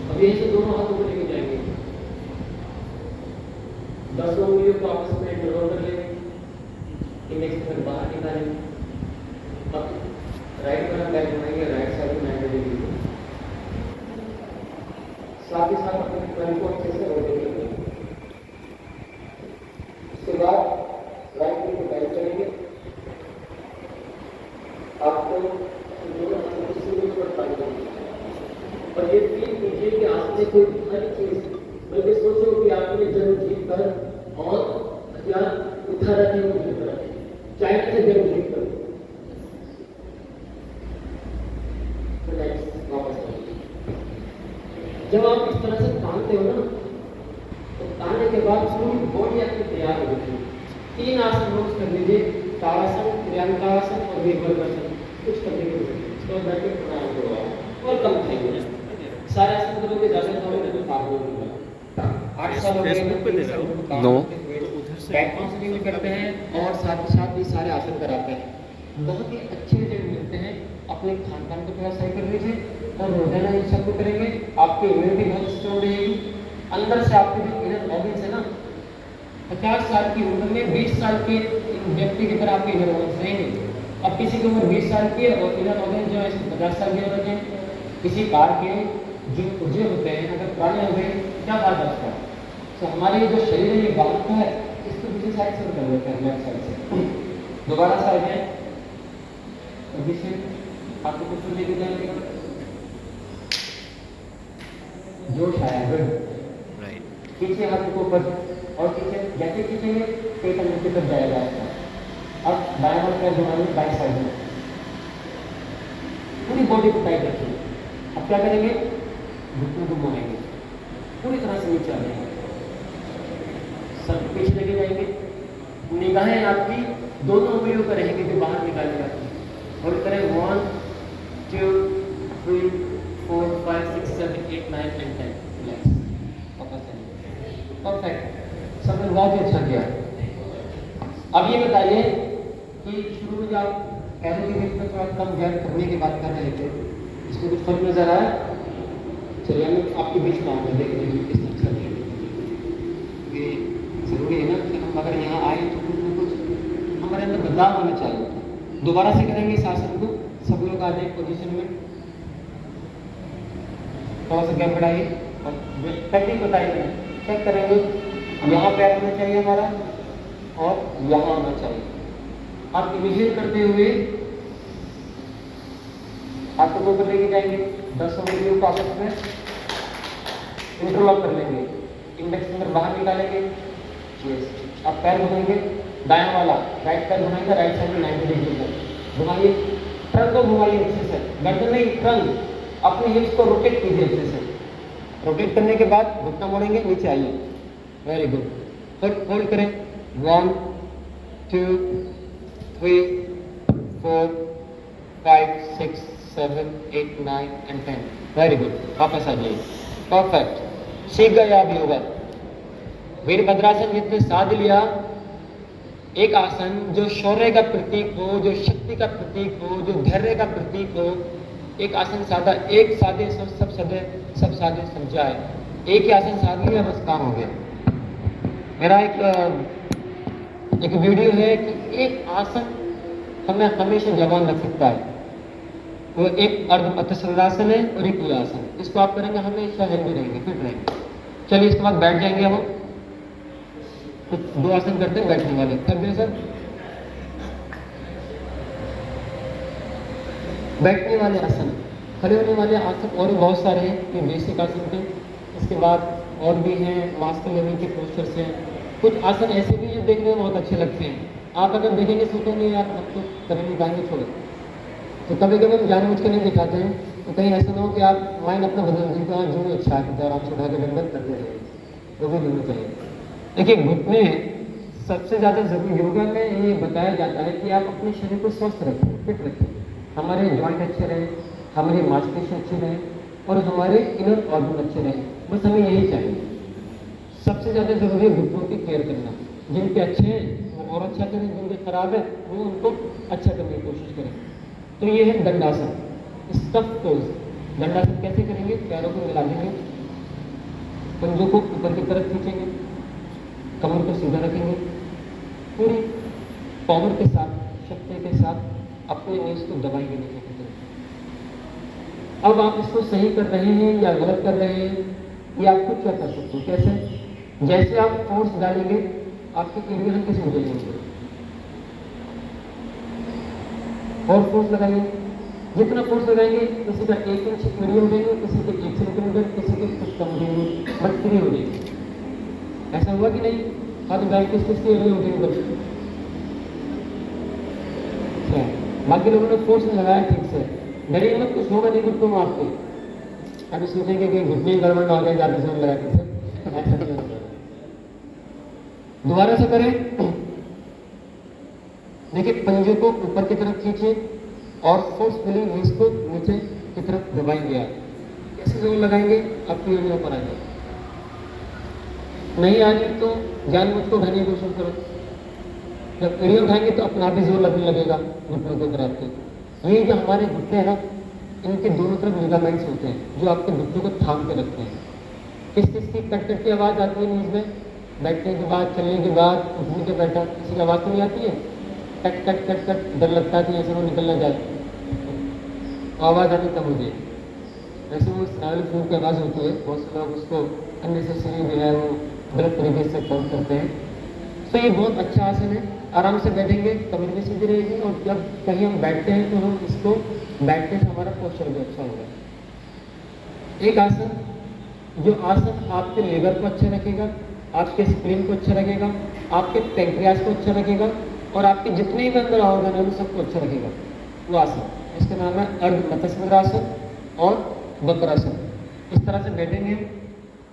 अब यही से दोनों हाथों को लेके जाएंगे, 10 उंगलियों को आपस में इंटरलॉक कर लेंगे, इंडेक्स फिंगर बाहर निकालेंगे। अब राइट में बैक घुमाएंगे, राइट साइड में एंगल लेंगे, साथ ही साथ अपने पैर को अच्छे से रोटेट करेंगे। उसके बाद राइट नी को बेंड करेंगे, आपको दोनों हाथों को सीधे ऊपर पाएंगे और ये फील कीजिए कि आपने कोई हर चीज, बल्कि सोचो कि आपने जन्म जीत कर और हथियार उठा रखे हैं, जीत कर चाइना से जन्म जीत कर जब आप इस तरह से तानते हो ना, तो तानने के बाद पूरी बॉडी आपकी तैयार हो जाती है। 3 आसन रोज कर लीजिए, ताड़ासन, त्र्यंबकासन और वीरभद्रासन, कुछ करने की जरूरत है। इसको बैठ के प्राणायाम करो और कम खाइए, सारे आसन करोगे ज्यादा खाओगे तो काम होगा। 8 साल हो गए नो बैक काउंसलिंग भी करते हैं और साथ ही साथ भी सारे आसन कराते हैं, बहुत ही अच्छे रिजल्ट मिलते हैं। अपने खान पान को थोड़ा सही कर लीजिए और रोजाना इन सबको करेंगे, आपकी इम्यूनिटी बहुत स्ट्रॉन्ग रहेगी। अंदर से आपके जो इनर ऑर्गन्स है ना, 50 साल की उम्र में 20 साल के व्यक्ति की तरह आपके इनर ऑर्गन्स रहेंगे। अब किसी की उम्र 20 साल की है और इनर ऑर्गन जो है 50 साल के होते हैं, किसी कार के जो पुर्जे होते हैं अगर पुराने हो गए क्या बात है उसका। तो हमारे जो शरीर है ये बालक है, इसको दूसरी साइड से कर देते हैं, लेफ्ट साइड से दोबारा साइड है और जिससे आपको कुछ लेके जाएंगे जोश आया, गुड राइट। खींचे हाथ को ऊपर और खींचे, जैसे खींचेंगे पेट अंदर की तरफ जाएगा आपका। अब बाएं हाथ पैर घुमाएंगे बाएं साइड में, पूरी बॉडी को टाइट रखिए। अब क्या करेंगे, घुटनों को घुमाएंगे, पूरी तरह से नीचे आ जाएंगे, सब पीछे लेके जाएंगे। निगाहें आपकी दोनों उंगलियों पर रहेंगी जो बाहर निकाली जाती है और करें 1 2 3 4 5 6 7 8 9 and 10 रिलैक्स, परफेक्ट। सबने बहुत ही अच्छा किया। अब ये बताइए कि शुरू में जो आप पैरों के बीच में थोड़ा कम गैप करने की बात कर रहे थे, इसमें कुछ फर्क नजर आया? चलिए हम आपके बीच में आऊँगा, देख लीजिए किस तरह से। ये जरूरी है ना कि हम अगर यहाँ आए तो कुछ न कुछ हमारे अंदर बदलाव होना चाहिए। दोबारा से करेंगे इस आसन को, सब लोग आ जाए पोजीशन में। थोड़ा सा गैप बढ़ाइए और टेक्निक बताइए, चेक करेंगे। यहाँ पैर होना चाहिए हमारा और यहाँ होना चाहिए। आप इनिशिएट करते हुए हाथों को ऊपर लेके जाएंगे, 10 उंगलियों को आपस में इंटरलॉक कर लेंगे, इंडेक्स फिंगर बाहर निकालेंगे। यस, आप पैर घुमाएंगे, दायां वाला राइट पैर घुमाएंगे, राइट साइड में 90 डिग्री पर घुमाइए। ट्रंक को घुमाइए अच्छे से, गर्दन नहीं, ट्रंक। अपने हिप्स को रोटेट कीजिए अच्छे से। रोटेट करने के बाद घुटना मोड़ेंगे, नीचे आइए। Very good. होल्ड करें, 1 2 3 4 5 6 7 8 9 and 10। वेरी गुड, वापस आ जाइए। परफेक्ट, सीख गए आप योगा। वीरभद्रासन जितने साध लिया, एक आसन जो शौर्य का प्रतीक हो, जो शक्ति का प्रतीक हो, जो धैर्य का प्रतीक हो, एक आसन साधा, एक साधे सब साधे सब जाए। एक ही आसन साध लिया, बस काम हो गया। मेरा एक वीडियो है कि एक आसन हमें हमेशा जवान रख सकता है। वो एक अर्ध मत्स्यंद्रासन है और एक ये आसन। इसको आप करेंगे हमेशा हेल्दी रहेंगे, फिट रहेंगे। चलिए इसके बाद बैठ जाएंगे हम। तो 2 आसन करते हैं बैठने वाले, कर दें सर। बैठने वाले आसन, खड़े होने वाले आसन और भी बहुत सारे हैं, ये बेसिक आसन थे। इसके बाद और भी हैं, मास्क लेवल के पोस्चर्स हैं। कुछ आसन ऐसे भी जो देखने में बहुत अच्छे लगते हैं। आप अगर देखेंगे सोचेंगे यार हम तो कर नहीं पाएंगे, छोड़ो। तो कभी कभी हम जानबूझ के नहीं दिखाते हैं, तो कहीं ऐसा ना हो कि आप माइंड अपना बदल दें, तो जो अच्छा है तो आप उठा के दंडन करते रहिए, वो भी नहीं चाहिए। देखिए, घुटने सबसे ज़्यादा जरूरी, योगा में ये बताया जाता है कि आप अपने शरीर को स्वस्थ रखें, फिट रखें। हमारे जॉइंट अच्छे रहें, हमारी मांसपेशियाँ अच्छी रहें और हमारे इनर ऑर्गन अच्छे रहें, बस हमें यही चाहिए। सबसे ज़्यादा जरूरी है घुटनों की केयर करना। जिनके अच्छे हैं वो और अच्छा करें, जिनके खराब है वो उनको अच्छा करने की कोशिश करें। तो ये है दंडासन, स्टफ पोज। दंडासन कैसे करेंगे? पैरों को मिला देंगे, पंजों को ऊपर की तरफ खींचेंगे, कमर को सीधा रखेंगे, पूरी पावर के साथ, शक्ति के साथ अपने नीज को दबाएंगे नीचे की तरफ। अब आप इसको सही कर रहे हैं या गलत कर रहे हैं, ये आप खुद क्या कर सकते हो। कैसे? जैसे आप फोर्स डालेंगे आपके एरिया हल्के से उठेंगे और फोर्स लगाइए। जितना फोर्स लगाएंगे किसी का 1 इंच मीडियम उठेंगे, किसी के 1 सेंटीमीटर, किसी के कुछ कम उठेंगे, बट फ्री हो जाएंगे। ऐसा हुआ कि नहीं? हाथ उठाए, किस किस के एरिया उठेंगे? बाकी लोगों ने फोर्स नहीं लगाया ठीक से। डरिए मत, कुछ होगा नहीं घुटनों में आपके। अभी सोचेंगे कि घुटने गड़बड़ ना हो जाए, ज़्यादा समय लगा ठीक से। दोबारा से करें। देखिए, पंजे को ऊपर की तरफ खींचिए और फोर्सफुली इसको नीचे की तरफ दबाएंगे। आप कैसे जोर लगाएंगे? आपकी एरिया पर आ जाए। नहीं आ रही तो जानबूझ को उठाने की कोशिश करो। जब एरिया उठाएंगे तो अपना आप ही जोर लगने लगेगा घुटनों के ऊपर आपके। ये जो हमारे घुटने हैं ना, इनके दोनों तरफ लिगामेंट्स होते हैं जो आपके घुटनों को थाम के रखते हैं। किस किस की कट कट की आवाज़ आती है न्यूज़ में? बैठने के बाद, चलने के बाद, उठने के बैठा, किसी की आवाज़ तो नहीं आती है? कट कट कट कट, डर लगता है कि ऐसे वो निकलना जाए, आवाज़ आनी कम हो जाए। वैसे वो स्नायु फ्लू की आवाज़ होती है, बहुत से लोग उसको अननेसेसरी जो है वो गलत तरीके से काउंट करते हैं। तो ये बहुत अच्छा आसन है। आराम से बैठेंगे, कमर भी सीधी रहेगी और जब कहीं हम बैठते हैं तो हम इसको बैठने से हमारा पोस्चर भी अच्छा होगा। एक आसन, जो आसन आपके लीवर को अच्छा रखेगा, आपके स्प्लीन को अच्छा रखेगा, आपके पैंक्रियास को अच्छा रखेगा और आपके जितने भी अंदर ऑर्गन है सबको अच्छा रखेगा, वो आसन, इसका नाम है अर्ध मत्स्यंद्रासन और वक्रासन। इस तरह से बैठेंगे,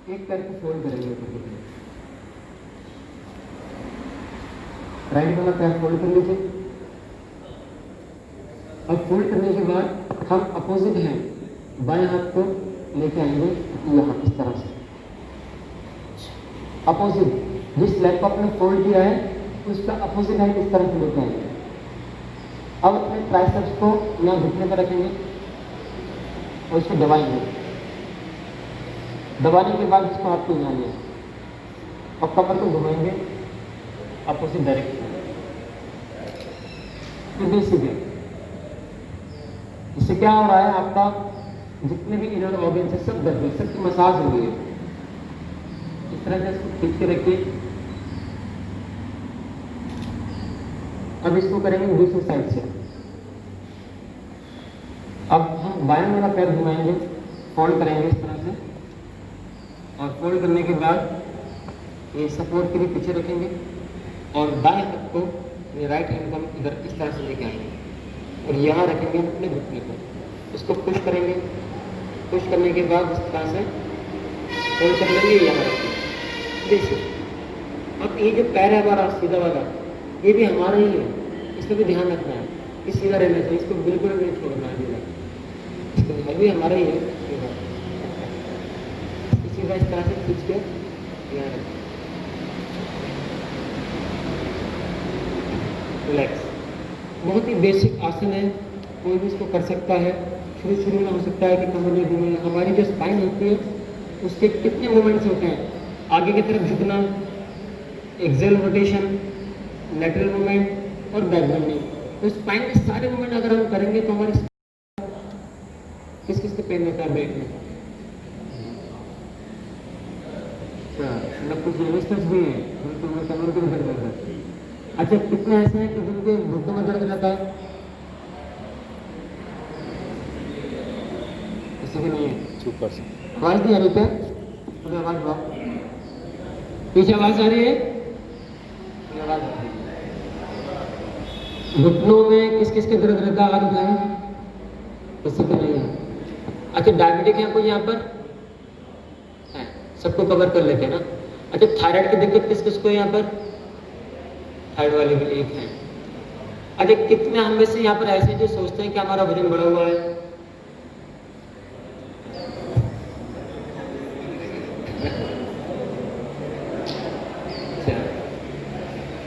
एक पैर को फोल्ड करेंगे ऊपर की तरफ, राइट वाला पैर फोल्ड कर लीजिए। अब फोल्ड करने के बाद हम अपोजिट हैं, बाएं हाथ को लेके आएंगे यहाँ इस तरह से, अपोजिट जिस लेग को आपने फोल्ड किया है उसका अपोजिट हैंड इस तरह से लेके आएंगे। अब अपने ट्राइसेप्स को यहाँ घुटने पर रखेंगे और इसको दबाएंगे। दबाने के बाद इसको हाथ को यहाँ लिया और कमर को घुमाएंगे अपोजिट डायरेक्शन में, सीधे। इससे क्या हो रहा है? आपका जितने भी इनर ऑर्गन है सब दर्द है, सबकी मसाज हो गई है। इस तरह से इसको खींच के रखिए। अब इसको करेंगे दूसरी साइड से। अब हम बाएं वाला पैर घुमाएंगे, फोल्ड करेंगे इस तरह से, और फोल्ड करने के बाद ये सपोर्ट के लिए पीछे रखेंगे और दाएं हाथ को ये राइट हैंड को हम इधर इस तरह से लेके आएंगे और यहाँ रखेंगे अपने घुटने को। इसको पुश करेंगे, पुश करने के बाद इस तरह से फोल्ड कर लेंगे, यहाँ रखेंगे। देखिए अब ये जो पैर है हमारा सीधा वाला, ये भी हमारा ही है, इसमें भी ध्यान रखना है कि सीधा रहना चाहिए, इसको बिल्कुल नहीं छोड़ना है सीधा, इसको भी हमारा ही है सीधा। सीधा इस तरह से खींच के यहाँ रखें। रिलैक्स, बहुत ही बेसिक आसन है, कोई भी इसको कर सकता है। शुरू में हो सकता है कि कमर में घूमे, हमारी जो स्पाइन होती है उसके कितने मूवमेंट्स होते हैं, आगे की तरफ झुकना, एक्सेल रोटेशन, लेटरल मूवमेंट और बैक बेंडिंग। तो स्पाइन के सारे मूवमेंट अगर हम करेंगे तो हमारे किस किस के पेन होता है बैक में? मतलब कुछ रेजिस्टेंस भी है, बिल्कुल कमर के दर्द रहता है। अच्छा, कितने ऐसे हैं कि जिनके घुटनों में दर्द रहता है? किसी भी नहीं है। आवाज नहीं आ रही क्या? थोड़ी आवाज बढ़ाओ, पीछे आवाज आ रही है? आवाज आ रही है। घुटनों में किस किस के दर्द रहता है? आवाज उठाए, किसी को नहीं है। अच्छा, डायबिटिक है कोई यहाँ पर? है, सबको कवर कर लेते हैं ना। अच्छा, थायराइड की दिक्कत किस किस को है यहाँ पर? थायराइड वाले भी एक है। अच्छा, कितने हम में से यहाँ पर ऐसे जो सोचते हैं कि हमारा वजन बढ़ा हुआ है?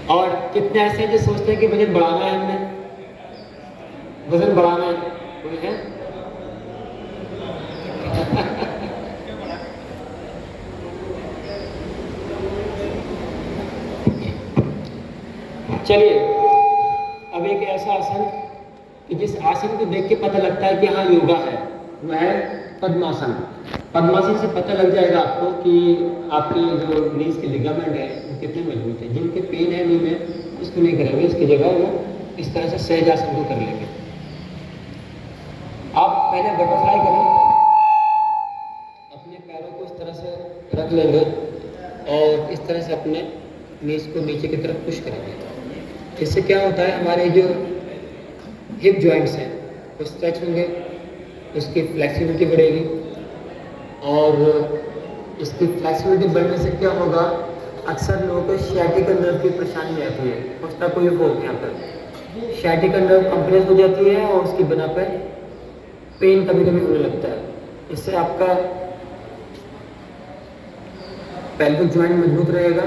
और कितने ऐसे हैं जो सोचते हैं कि वजन बढ़ाना है, हमने वजन बढ़ाना है? कोई है? चलिए, अब एक ऐसा आसन कि जिस आसन को देख के पता लगता है कि हाँ योगा है, वह है पद्मासन। पद्मासन से पता लग जाएगा आपको कि आपके जो नीज के लिगामेंट है वो कितने मजबूत है। जिनके पेन है नी में, इसको नहीं करेंगे, इसकी जगह वो इस तरह से सहज आसन को कर लेंगे। आप पहले बटरफ्लाई करें, अपने पैरों को इस तरह से रख लेंगे और इस तरह से अपने नीज को नीचे की तरफ पुश करेंगे। इससे क्या होता है, हमारे जो हिप जॉइंट्स हैं वो स्ट्रेच होंगे, उसकी फ्लेक्सिबिलिटी बढ़ेगी और इसकी फ्लेक्सिबिलिटी बढ़ने से क्या होगा, अक्सर लोगों को sciatica नर्व की परेशानी आती है। उसका कोई हो यहाँ पर sciatica नर्व कंप्रेस हो जाती है और उसकी बिना पर पेन कभी कभी होने लगता है। इससे आपका पेल्विक जॉइंट मजबूत रहेगा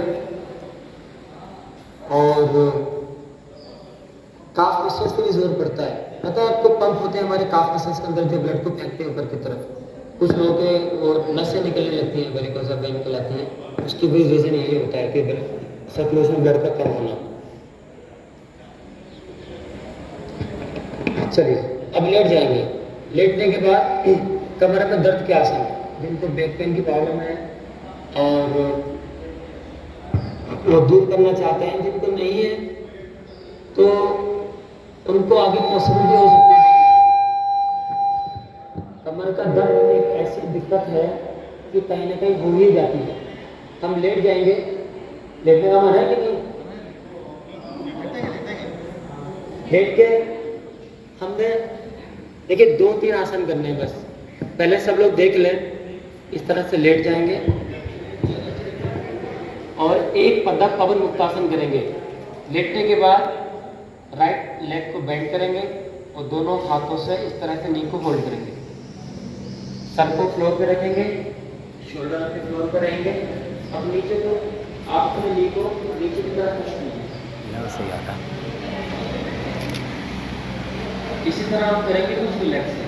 और काफ मसल्स की भी जरूरत पड़ता है। पता है आपको, पंप होते हैं हमारे काफ मसल्स के अंदर जो ब्लड को फेंकते हैं ऊपर की तरफ। कुछ लोगों के वो नसें निकलने लगती हैं, वेरिकोज़ वेन कहलाती हैं। उसकी भी रीज़न यही होता है कि सर्कुलेशन ब्लड का कम होना। चलिए, अब लेट जाएंगे। लेटने के बाद कमर में दर्द के आसन, जिनको बैक पेन की प्रॉब्लम है और वो दूर करना चाहते हैं, जिनको नहीं है तो उनको आगे पॉसिबिलिटी हो सकती है। कमर का दर्द एक ऐसी दिक्कत है कि कहीं ना कहीं हो ही जाती है। हम लेट जाएंगे, लेटने का मन है कि नहीं? लेट के हमने देखिए 2-3 आसन करने हैं बस। पहले सब लोग देख लें, इस तरह से लेट जाएंगे और एक पदक पवन मुक्तासन करेंगे। लेटने के बाद राइट लेग को बेंड करेंगे और दोनों हाथों से इस तरह से नी को होल्ड करेंगे। सर को फ्लोर पे रखेंगे, शोल्डर अपने फ्लोर पर रहेंगे। अब नीचे को आप अपने नी को नीचे की तरफ पुश कीजिए। सही आता। इसी तरह आप करेंगे कुछ रिलैक्स है।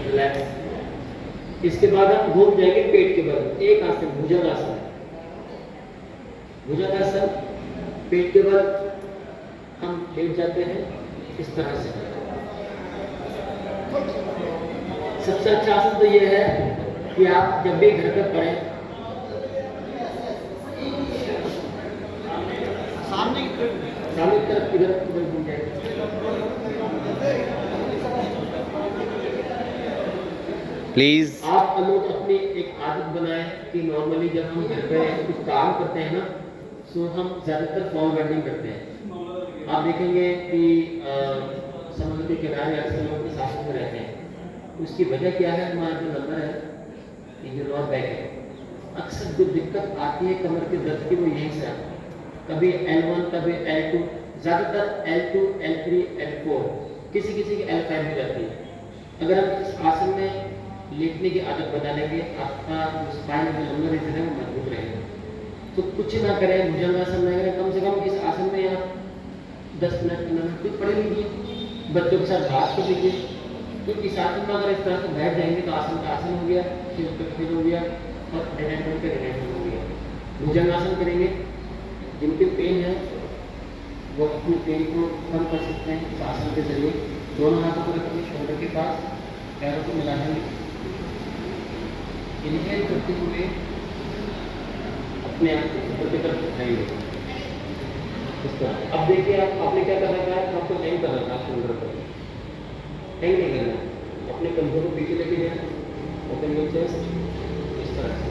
रिलैक्स। इसके बाद हम घूम जाएंगे पेट के बल। एक आसन भुजंगासन। भुजंगासन पेट के बल हम लेट जाते हैं इस तरह से। सबसे अच्छा आसन तो ये है कि आप जब भी घर पर पढ़ें, सामने की तरफ इधर घूम जाए। प्लीज आप लोग अपनी एक आदत बनाएं कि नॉर्मली जब हम घर पे कुछ काम करते हैं ना, तो हम ज़्यादातर फॉर्म बेंडिंग करते हैं। आप देखेंगे कि समुद्र के किनारे अक्सर लोग इस आसन में रहते हैं। उसकी वजह क्या है? हमारा जो नंबर है, ये जो लोअर बैक है, अक्सर जो दिक्कत आती है कमर के दर्द की, वो यहीं से आती है। कभी L1, कभी L2, ज़्यादातर L2, L3, L4, किसी किसी की L5 भी रहती है। अगर हम इस आसन में लेटने की आदत बना लेंगे, आपका स्पाइन जो लंबा रीजन है वो मजबूत रहेगा। तो कुछ ना करें, भुजंगासन ना करें, कम से कम इस आसन में आप 10 मिनट 15 मिनट कुछ पढ़ लीजिए, बच्चों के साथ बात कर लीजिए। तो इस आसन में अगर इस तरह से बैठ जाएंगे तो आसन का आसन हो गया, फिर हो गया, और रिलैक्समेंट का रिलैक्समेंट हो गया। भुजंगासन करेंगे, जिनके पेन है वो अपनी पेन को कम कर सकते हैं इस आसन के जरिए। दोनों हाथों को रखेंगे शोल्डर के पास, पैरों को मिला देंगे, इनहेल करते हुए अपने आप को ऊपर की तरफ उठाएंगे इस तरह। अब देखिए आपने क्या कर रखा है, आपको हैंग कर रखा है शोल्डर पर, हैंग नहीं करना, अपने कंधों को पीछे लेके जाए, ओपन योर चेस्ट इस तरह से।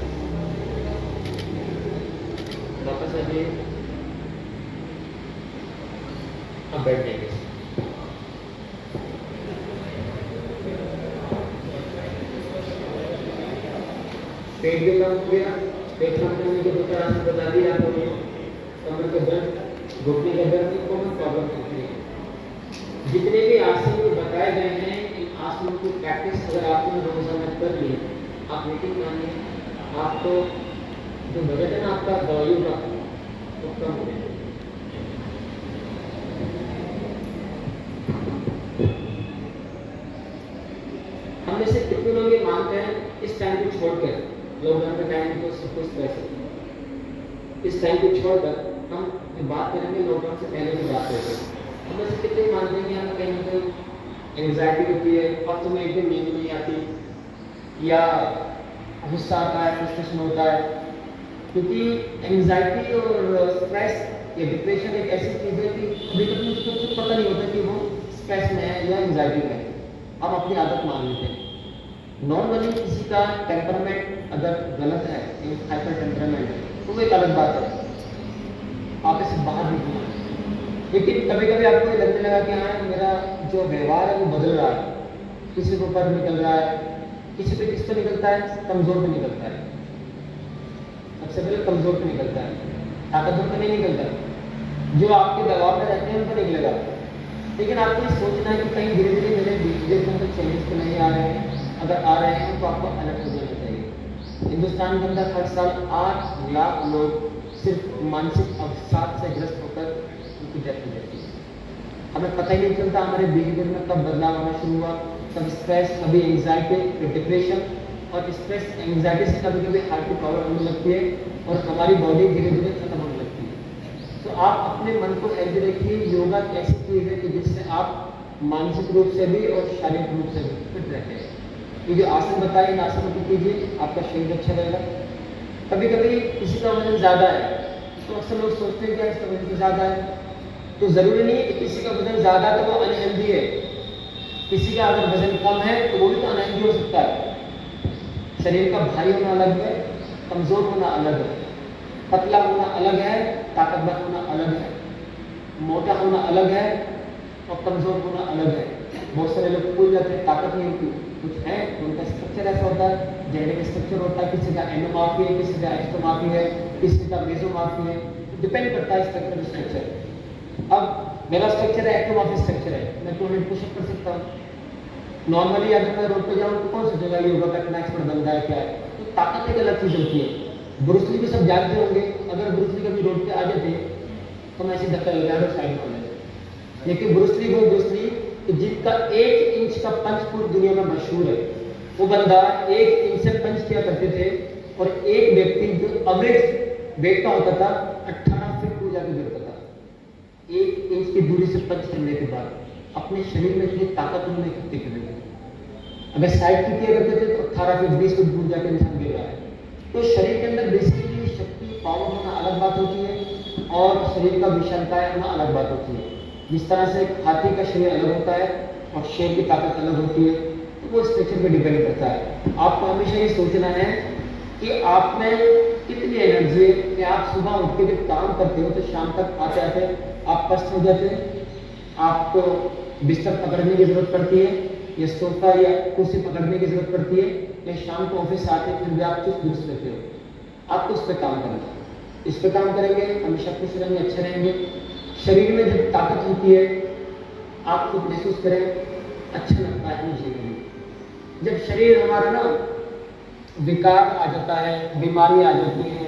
वापस आ जाइए, अब बैठ जाएंगे। पेट भी कम हो गया, पेट कम करने के दो तरह से बता दिया आपको। कमर का दर्द, घुटने का दर्द, कॉमन प्रॉब्लम होती है। जितने भी आसन बताए गए हैं, इन आसनों की प्रैक्टिस अगर आपने रोजाना कर ली, आप मीटिंग मानिए, आपको जो बजट है ना आपका दवाइयों का, वो कम हो जाएगा। हमने से कितने लोग ये मानते हैं इस टाइम को छोड़कर, लॉकडाउन का टाइम तो सब कुछ पैसे, इस टाइम को छोड़कर हम जो बात करेंगे लॉकडाउन से पहले की बात करेंगे। हमने से कितने मानते हैं कि हमें कहीं ना कहीं एंग्जाइटी होती है, और तुम्हें एकदम नींद नहीं आती, या गुस्सा आता है, फ्रस्ट्रेशन होता है। क्योंकि एंग्जाइटी और स्ट्रेस या डिप्रेशन एक ऐसी चीज़ है कि कभी कभी उसको खुद पता नहीं होता कि वो स्ट्रेस में है या एंग्जाइटी में है, हम अपनी आदत मान लेते हैं। नॉर्मली किसी का टेम्परामेंट अगर गलत है, हाइपर टेम्परामेंट है, तो वो एक अलग बात है, आप इसे बाहर निकलना। लेकिन कभी कभी आपको ये लगने लगा कि हाँ मेरा जो व्यवहार है वो बदल रहा है, किसी के ऊपर निकल रहा है, किसी पे किस पे निकलता है, कमजोर पे निकलता है। सबसे पहले कमजोर पे निकलता है, ताकतवर पे नहीं निकलता। जो आपके दबाव में रहते हैं उन पर निकलेगा। लेकिन आपको ये सोचना है कि कहीं धीरे धीरे मेरे बिहेवियर के अंदर चेंजेस तो नहीं आ रहे हैं। अगर आ रहे हैं तो आपको अलर्ट हो जाना चाहिए। हिंदुस्तान के अंदर हर साल 8 लाख लोग सिर्फ मानसिक अवसाद से ग्रस्त होकर उनकी डेथ हो जाती है। हमें पता ही नहीं चलता हमारे बिहेवियर में कब बदलाव होना शुरू हुआ। कभी स्ट्रेस, कभी एंग्जाइटी, फिर डिप्रेशन, और स्ट्रेस एंग्जाइटी से कभी कभी हार्ट की प्रॉब्लम होने लगती है और हमारी बॉडी धीरे धीरे खत्म होने लगती है। तो आप अपने मन को हेल्दी रखिए। योगा एक ऐसी चीज़ है कि जिससे आप मानसिक रूप से भी और शारीरिक रूप से भी फिट रहते हैं। ये जो आसन बताए, इन आसनों को कीजिए, आपका शरीर अच्छा रहेगा। कभी कभी किसी का वजन ज़्यादा है तो अक्सर लोग सोचते हैं कि इसका वजन ज़्यादा है, तो ज़रूरी नहीं है कि किसी का वजन ज़्यादा है तो वो अनहेल्दी है। किसी का अगर वजन कम है तो वो भी तो अनहेल्दी हो सकता है। शरीर का भारी होना अलग है, कमज़ोर होना अलग है, पतला होना अलग है, ताकतवर होना अलग है, मोटा होना अलग है और कमज़ोर होना अलग है। बहुत सारे लोग भूल जाते हैं, ताकत नहीं होती, कुछ है उनका स्ट्रक्चर ऐसा होता है, जेनेटिक स्ट्रक्चर होता है, किसी का एंडोमार्फी है, किसी का एक्सोमार्फी है, किसी का मेसोमार्फी है, डिपेंड करता है स्ट्रक्चर। अब मेरा स्ट्रक्चर है एक्टोमार्फी स्ट्रक्चर है, मैं 200 पुशअप कर सकता हूँ। नॉर्मली अगर मैं रोड पे जाऊँ तो कौन सोचेगा योगा का इतना एक्सपर्ट बंदा है क्या है। तो ताकत एक अलग चीज़ होती है। ब्रूस ली भी सब जानते होंगे, अगर ब्रूस ली कभी रोड पे आ जाते तो मैं ऐसे धक्का लगा और साइड में लेते। लेकिन ब्रूस ली वो ब्रूस ली जिसका 1 इंच का पंच पूरी दुनिया में मशहूर है। वो बंदा 1 इंच से पंच किया करते थे और एक व्यक्ति जो एवरेज वेट का होता था 18 फीट को जाकर गिरता था। दूरी से पंच करने के बाद अपने शरीर में इतनी ताकत उनमें इकट्ठी करेंगे। अगर साइड की अगर करते तो 18 फीट 20 फीट दूर जाकर इंसान गिर रहा है। तो शरीर के अंदर बेसिकली शक्ति पावर होना अलग बात होती है और शरीर का विशालताएं होना अलग बात होती है। जिस तरह से हाथी का शरीर अलग होता है और शेर की ताकत अलग होती है, तो वो स्ट्रक्चर पे डिपेंड करता है। आपको हमेशा ये सोचना है कि आप में कितनी एनर्जी है कि आप सुबह उठ के जब काम करते हो तो शाम तक आते आते आप पस्त हो जाते हैं, आपको बिस्तर पकड़ने की जरूरत पड़ती है या सोफा या कुर्सी पकड़ने की जरूरत पड़ती है, या शाम को ऑफिस आते फिर भी आप चुस्त दुरुस्त रहते हो। आपको उस पर काम करना है, इस पर काम करेंगे हमेशा खुश रहेंगे, अच्छे रहेंगे। शरीर में जब ताकत होती है आप खुद महसूस करें अच्छा लगता है अपने जीवन में। जब शरीर हमारा ना विकार आ जाता है, बीमारी आ जाती है,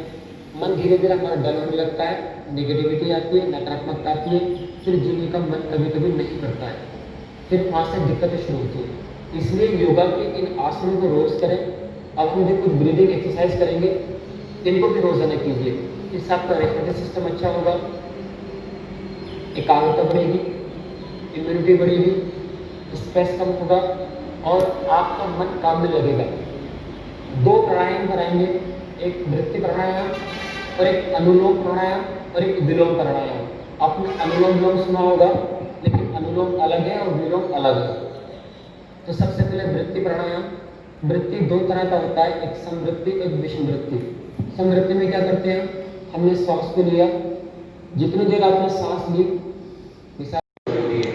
मन धीरे धीरे हमारा डल होने लगता है, नेगेटिविटी आती है, नकारात्मकता आती है, फिर जीने का मन कभी कभी नहीं करता है, फिर वहाँ से दिक्कतें शुरू होती है। इसलिए योगा के इन आसनों को रोज करें। अब हम जो कुछ ब्रीदिंग एक्सरसाइज करेंगे इनको भी रोजाना कीजिए, इससे आपका रेस्पिरेटरी सिस्टम अच्छा होगा, एकाग्रता बढ़ेगी, इम्यूनिटी बढ़ेगी, स्ट्रेस कम होगा और आपका मन काम में लगेगा। 2 प्राणायाम कराएंगे, एक वृत्ति प्राणायाम और एक अनुलोम प्राणायाम और एक विलोम प्राणायाम। आपने अनुलोम विलोम सुना होगा, लेकिन अनुलोम अलग है और विलोम अलग है। तो सबसे पहले वृत्ति प्राणायाम। वृत्ति 2 तरह का होता है, एक समवृत्ति एक विषम वृत्ति। समवृत्ति में क्या करते हैं, हमने सांस को लिया, जितनी देर आपने सांस ली जरूरी है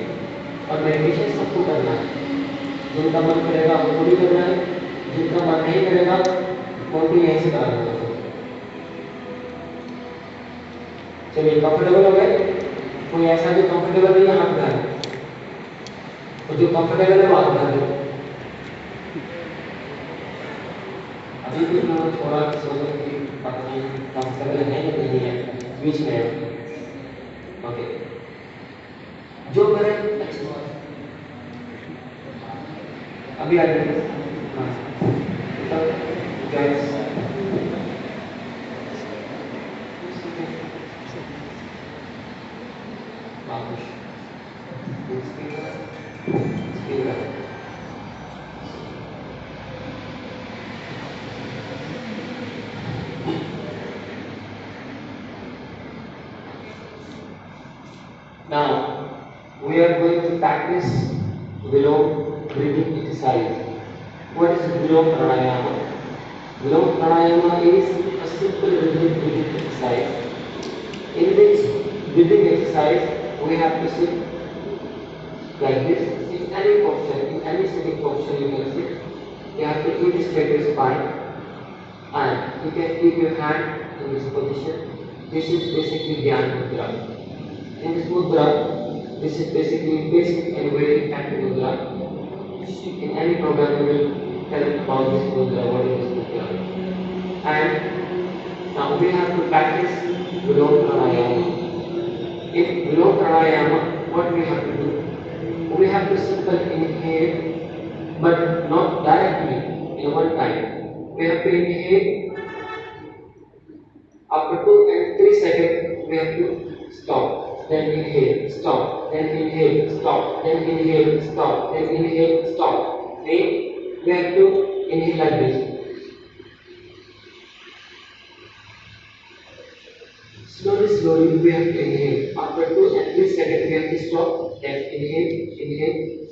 और मेडिटेशन सबको करना है। जिनका मन करेगा वो भी करना है, जिनका मन नहीं करेगा वो भी यहीं से करा देगा। चलिए कंफर्टेबल हो गए? कोई ऐसा जो कंफर्टेबल नहीं है हाथ उठा दे, और जो कंफर्टेबल है वो हाथ उठा दे। अभी भी मैं थोड़ा सोचने की पता नहीं कंफर्टेबल है या नहीं है, बीच में है। ओके, जो करें अच्छी बात। अभी आ जाइए। Now we are going to practice Vilom breathing exercise. What is Vilom Pranayama? Vilom Pranayama is a simple breathing exercise. In this breathing exercise, we have to sit like this. In any posture, in any sitting posture you can sit. You have to keep straight your spine and you can keep your hand in this position. This is basically Dhyan Mudra. In this mudra, this is basically basic and very effective mudra. In any program you will tell about this mudra, what is this mudra. And now we have to practice Vilom Pranayama. In Vilom Pranayama, what we have to do? We have to simply inhale, but not directly in one time. We have to inhale. After 2 and 3 seconds, we have to stop. Then inhale, stop, then inhale, stop, then inhale, stop, then inhale, stop. Then we have to inhale like this. Slowly we have to inhale. After 2 and 3 seconds we have to stop. Then inhale,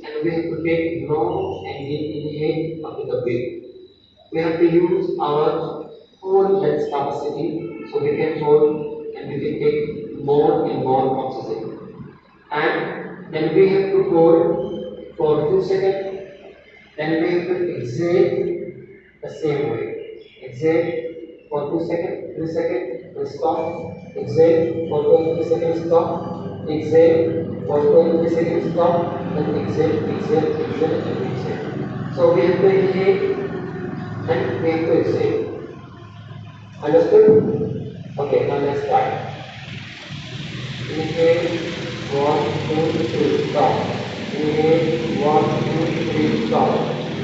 and we have to take long and deep inhale after the breath. We have to use our whole lungs capacity so we can hold and we can take more and more oxygen. And then we have to hold for 2 seconds. Then we have to exhale the same way. Exhale for 2 seconds, 3 seconds, and stop. Exhale for 2 and 3 seconds, stop. Exhale for 2 and 3 seconds, stop. Then exhale, and exhale. So we have to inhale and we have to exhale. Understood? Okay, now let's start. Inhale, 1, 2, 3, stop. Inhale, 1, 2, 3, stop.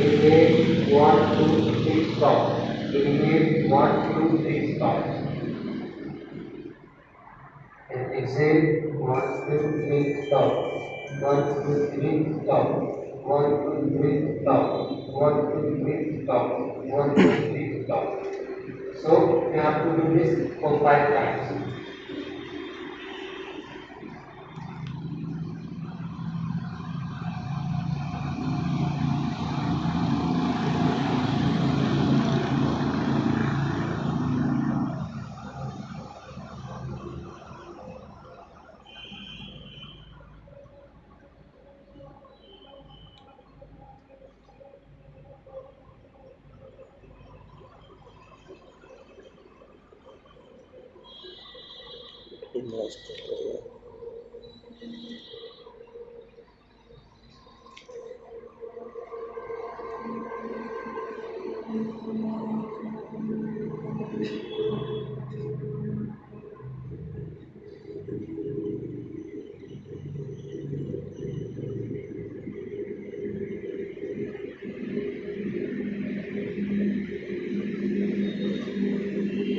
Inhale, 1, 2, 3, stop. Inhale, 1, 2, 3, stop. And exhale. 1, 2, 3, stop. 1, 2, 3, stop. 1, 2, 3, stop. 1, 2, 3, stop. 1, 2, 3, stop. So you have to do this for 5 times.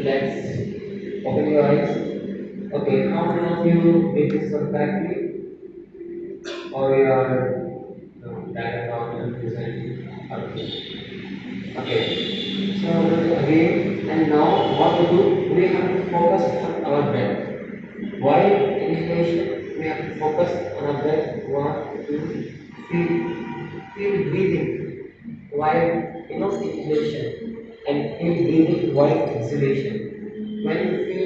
Let's open your eyes. Okay, how many of you did this one correctly? Or you are that and present? Okay. Okay. So again, and now what to do? We have to focus on our breath. While inhalation, we have to focus on our breath. 1, 2, feel breathing while inhalation and feel breathing while exhalation. When you feel,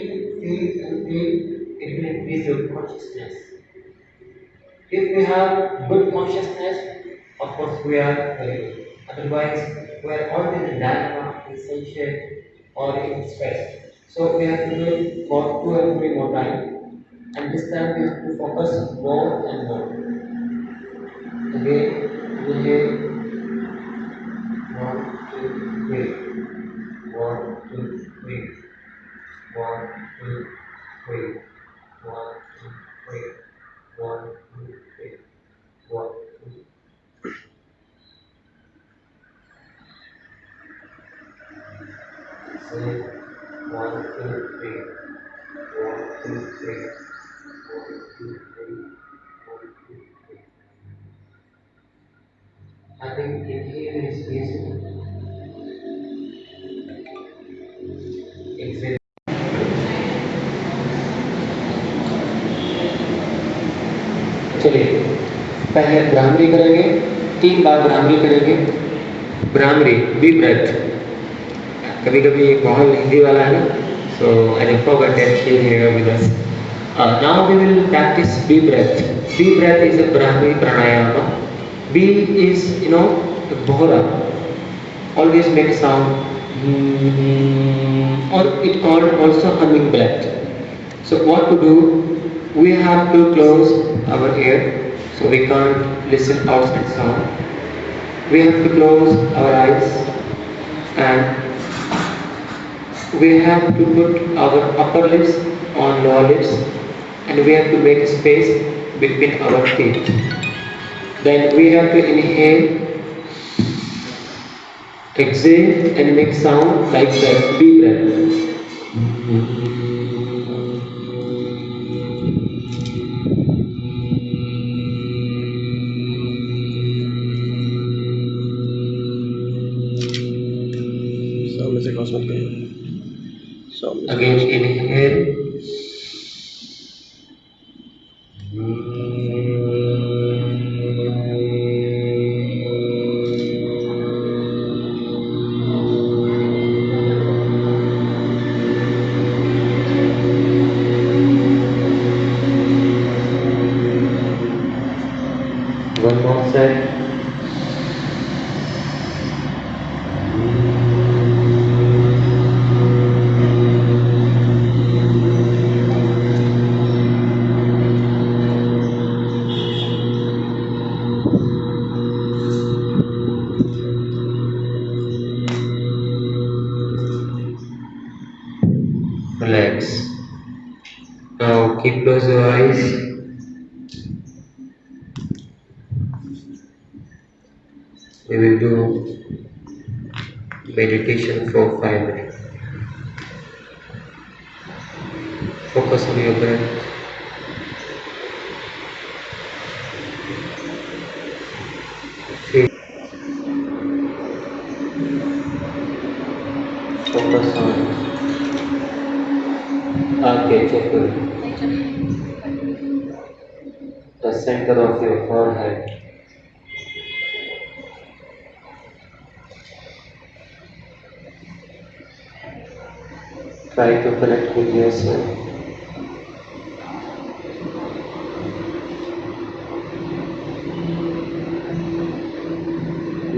it will increase your consciousness. If we have good consciousness, of course we are very good. Otherwise, we are always in dilemma, essential, or in stress. So we have to do it for 2 or 3 more times, and this time we have to focus more and more. Again, inhale. 1, 2, 3. 1, 2, 3. 1, 2, 3. 1, 2, 3. 1, 2, 3. 1, 2, 3. Say 1, 2, 3. 1, 2, 3. 1, 2, 3. 1, 2, 3. I think inhale is easy. Exhale. चलिए पहले भ्रामरी करेंगे, 3 बार भ्रामरी करेंगे. भ्रामरी, deep breath. कभी कभी एक माहौल हिंदी वाला है ना, so I forgot that she here with us. Now we will practice deep breath. Deep breath is a Brahmi pranayama. B is bhora. Always make sound, or it called also humming breath. So what to do? We have to close our ear, so we can't listen outside sound. We have to close our eyes, and we have to put our upper lips on lower lips, and we have to make space between our teeth. Then we have to inhale, exhale, and make sound like that. Deep breath. Again, inhale. One more set. Relax. Now keep close your eyes. We will do meditation for 5 minutes. Focus on your breath. the center of your forehead. Try to connect with yourself.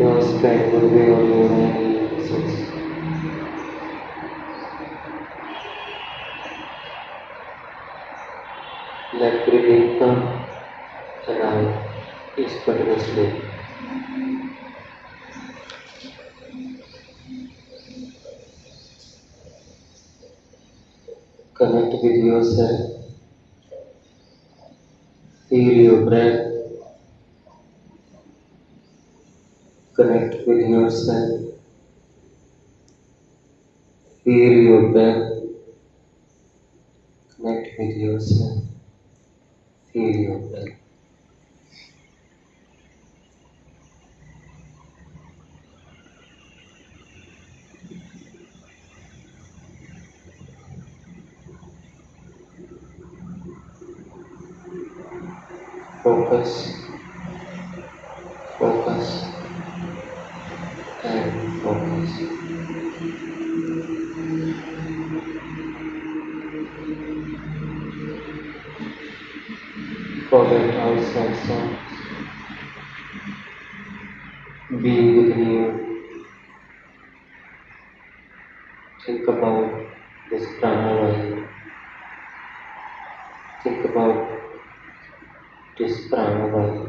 No strain will be on your muscles. Let breathing come and out effortlessly. Connect with yourself. Feel your breath. Connect with yourself. Feel your breath. Connect with yourself. Feel your breath. Focus, focus, and focus. Forget outside sounds. Be within you. Think about this pranavaya. Think about this pranavaya.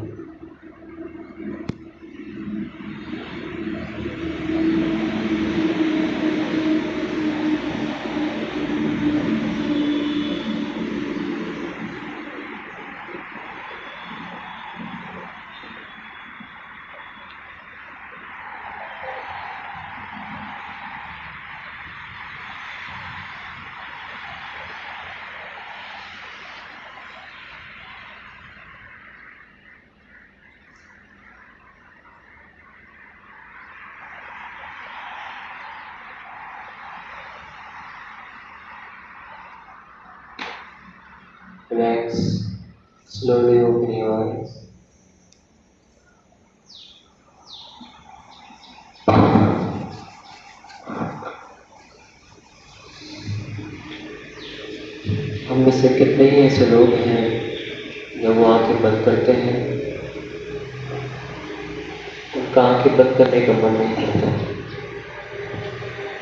Relax. Slowly open your eyes. हम में से कितने ही ऐसे लोग हैं जब वो आंखें बंद करते हैं, उनका आंखें बंद करने का मन नहीं करता।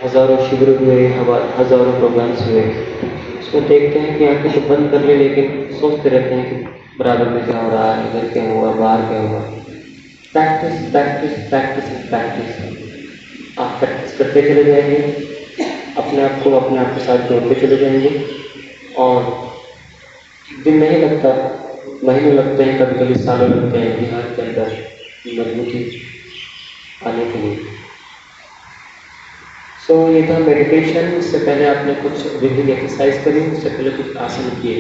हजारों शिविर हुए, हजारों प्रोग्राम्स हुए, उसमें देखते हैं कि आंखें तो बंद कर ले, लेकिन सोचते रहते हैं कि बराबर में क्या हो रहा है, इधर क्या हुआ, बाहर क्या हुआ। Practice practice practice practice. आप प्रैक्टिस करते चले जाएंगे, अपने आप के साथ जोड़ते चले जाएंगे, और दिन नहीं लगता, महीने लगते हैं, कभी कभी सालों लगते हैं ध्यान के अंदर मजबूती आने के लिए। सो ये था मेडिटेशन। इससे पहले आपने कुछ ब्रीथिंग एक्सरसाइज करी, उससे पहले कुछ आसन किए।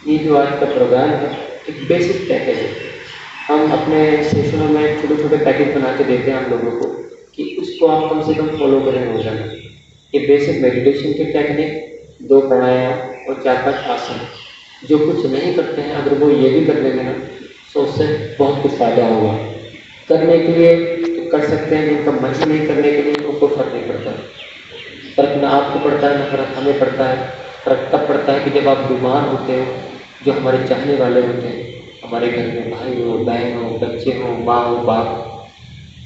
ये जो आज का प्रोग्राम है एक बेसिक पैकेज है। हम अपने सेशनों में छोटे छोटे पैकेज बना के देते हैं हम लोगों को कि उसको आप कम से कम फॉलो करें रोजाना। ये बेसिक मेडिटेशन के टेक्निक, 2 प्राणायाम और 4-5 आसन, जो कुछ नहीं करते हैं अगर वो ये भी कर लेंगे ना तो उससे बहुत कुछ फ़ायदा होगा। करने के लिए तो कर सकते हैं, जिनका मन ही नहीं करने के लिए उनको फर्क नहीं पड़ता। फर्क ना आपको पड़ता है ना फर्क हमें पड़ता है। फर्क तब पड़ता है कि जब आप बीमार होते हो, जो हमारे चाहने वाले होते हैं, हमारे घर में भाई हो, बहन हो, बच्चे हो, माँ हो, बाप,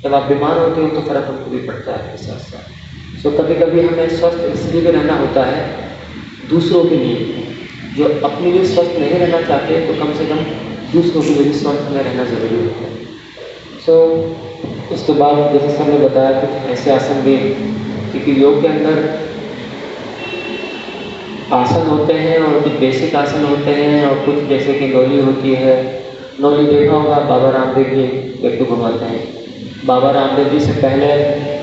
जब आप बीमार होते हो तो फर्क हमको भी पड़ता है इसके साथ साथ। सो कभी कभी हमें स्वस्थ इसलिए भी रहना होता है दूसरों के लिए। जो अपने लिए स्वस्थ नहीं रहना चाहते तो कम से कम दूसरों के लिए भी स्वस्थ हमें रहना ज़रूरी होता है। सो उसके बाद जैसे सर ने बताया कुछ ऐसे आसन भी, क्योंकि योग के अंदर आसन होते हैं और कुछ बेसिक आसन होते हैं और कुछ जैसे कि नौली होती है। नौली देखा होगा, बाबा रामदेव जी गट्टू घुमाते हैं। बाबा रामदेव जी से पहले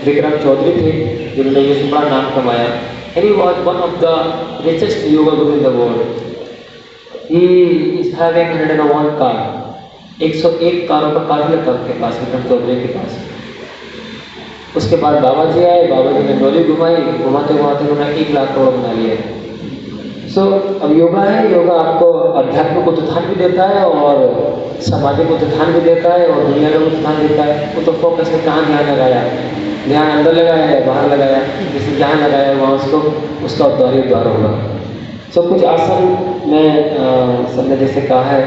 विक्रम चौधरी थे जिन्होंने ये बड़ा नाम कमाया। And he was one of the richest yoga guru in the world. He is having 101 car. 101 कारों का काफिला था उनके पास, विक्रम चौधरी के पास। उसके बाद बाबा जी आए, बाबा जी ने नौली घुमाई, घुमाते घुमाते उन्होंने 1 लाख करोड़ बना लिया। सो अब योगा है, योगा आपको आध्यात्मिक उत्थान भी देता है और सामाजिक उत्थान भी देता है और दुनिया में उत्थान देता है। वो तो फोकस है कहाँ ध्यान लगाया, ध्यान अंदर लगाया है बाहर लगाया, जैसे जहाँ लगाया वहाँ उसको उसका उद्धार होगा। सो कुछ आसन में सबने जैसे कहा है,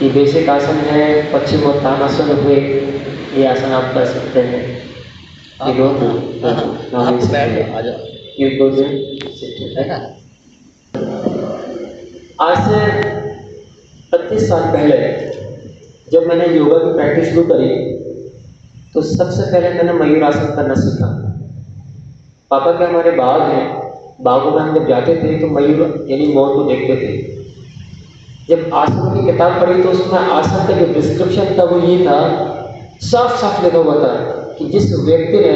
ये बेसिक आसन है, पश्चिमोत्तानासन हुए, ये आसन आप कर सकते हैं। आप बैठ आ जाओ। ये दो दिन आज से 25 साल पहले जब मैंने योगा की प्रैक्टिस शुरू करी तो सबसे पहले मैंने मयूरासन करना सीखा। पापा के हमारे बाग हैं, बागों में हम जब जाते थे तो मयूर यानी मोर को देखते थे। जब आसन की किताब पढ़ी तो उसमें आसन का जो डिस्क्रिप्शन था वो ये था, साफ साफ लिखा हुआ था कि जिस व्यक्ति ने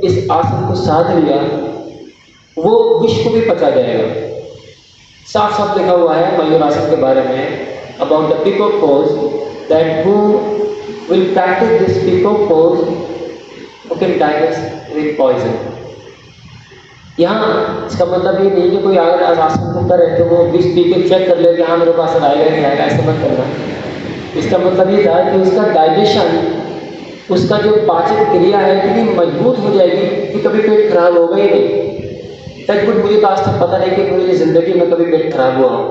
इस आसन को साध लिया वो विश्व को भी पचा जाएगा। साफ साफ लिखा हुआ है मयूरासन के बारे में, about the peacock pose, that who will practise this peacock pose who can digest with poison. यहाँ इसका मतलब ये नहीं कि कोई अगर आसन को करे तो वो 20 पी के चेक कर ले कि हाँ मेरे को आसन आएगा नहीं आएगा, ऐसा मत करना। इसका मतलब ये था कि उसका डाइजेशन, उसका जो पाचन क्रिया है इतनी मजबूत हो जाएगी कि कभी पेट खराब होगा ही नहीं। तक मुझे तो आज तक पता नहीं कि मेरी ज़िंदगी में कभी पेट खराब हुआ हो,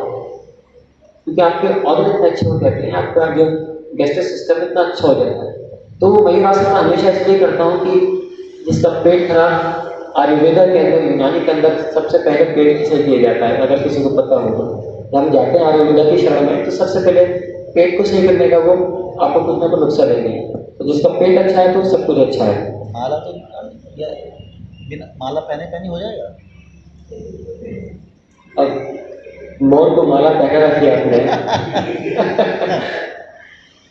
क्योंकि आपके ऑर्गन इतने अच्छे हो जाते हैं, आपका जो गैस्ट्रिक सिस्टम इतना अच्छा हो जाता है। तो मयूरासन मैं हमेशा इसलिए करता हूँ कि जिसका पेट खराब, आयुर्वेदा के अंदर, यूनानी के अंदर सबसे पहले पेट से किया जाता है। अगर किसी को पता हो तो हम जाते हैं आयुर्वेदा की शरण में तो सबसे पहले पेट को सही करने का वो आपको कुछ ना कुछ नुस्खा देंगे। तो जिसका पेट अच्छा है तो सब कुछ अच्छा है। माला तो बिना माला पहने हो जाएगा। अब मोर को माला पहना रखी आपने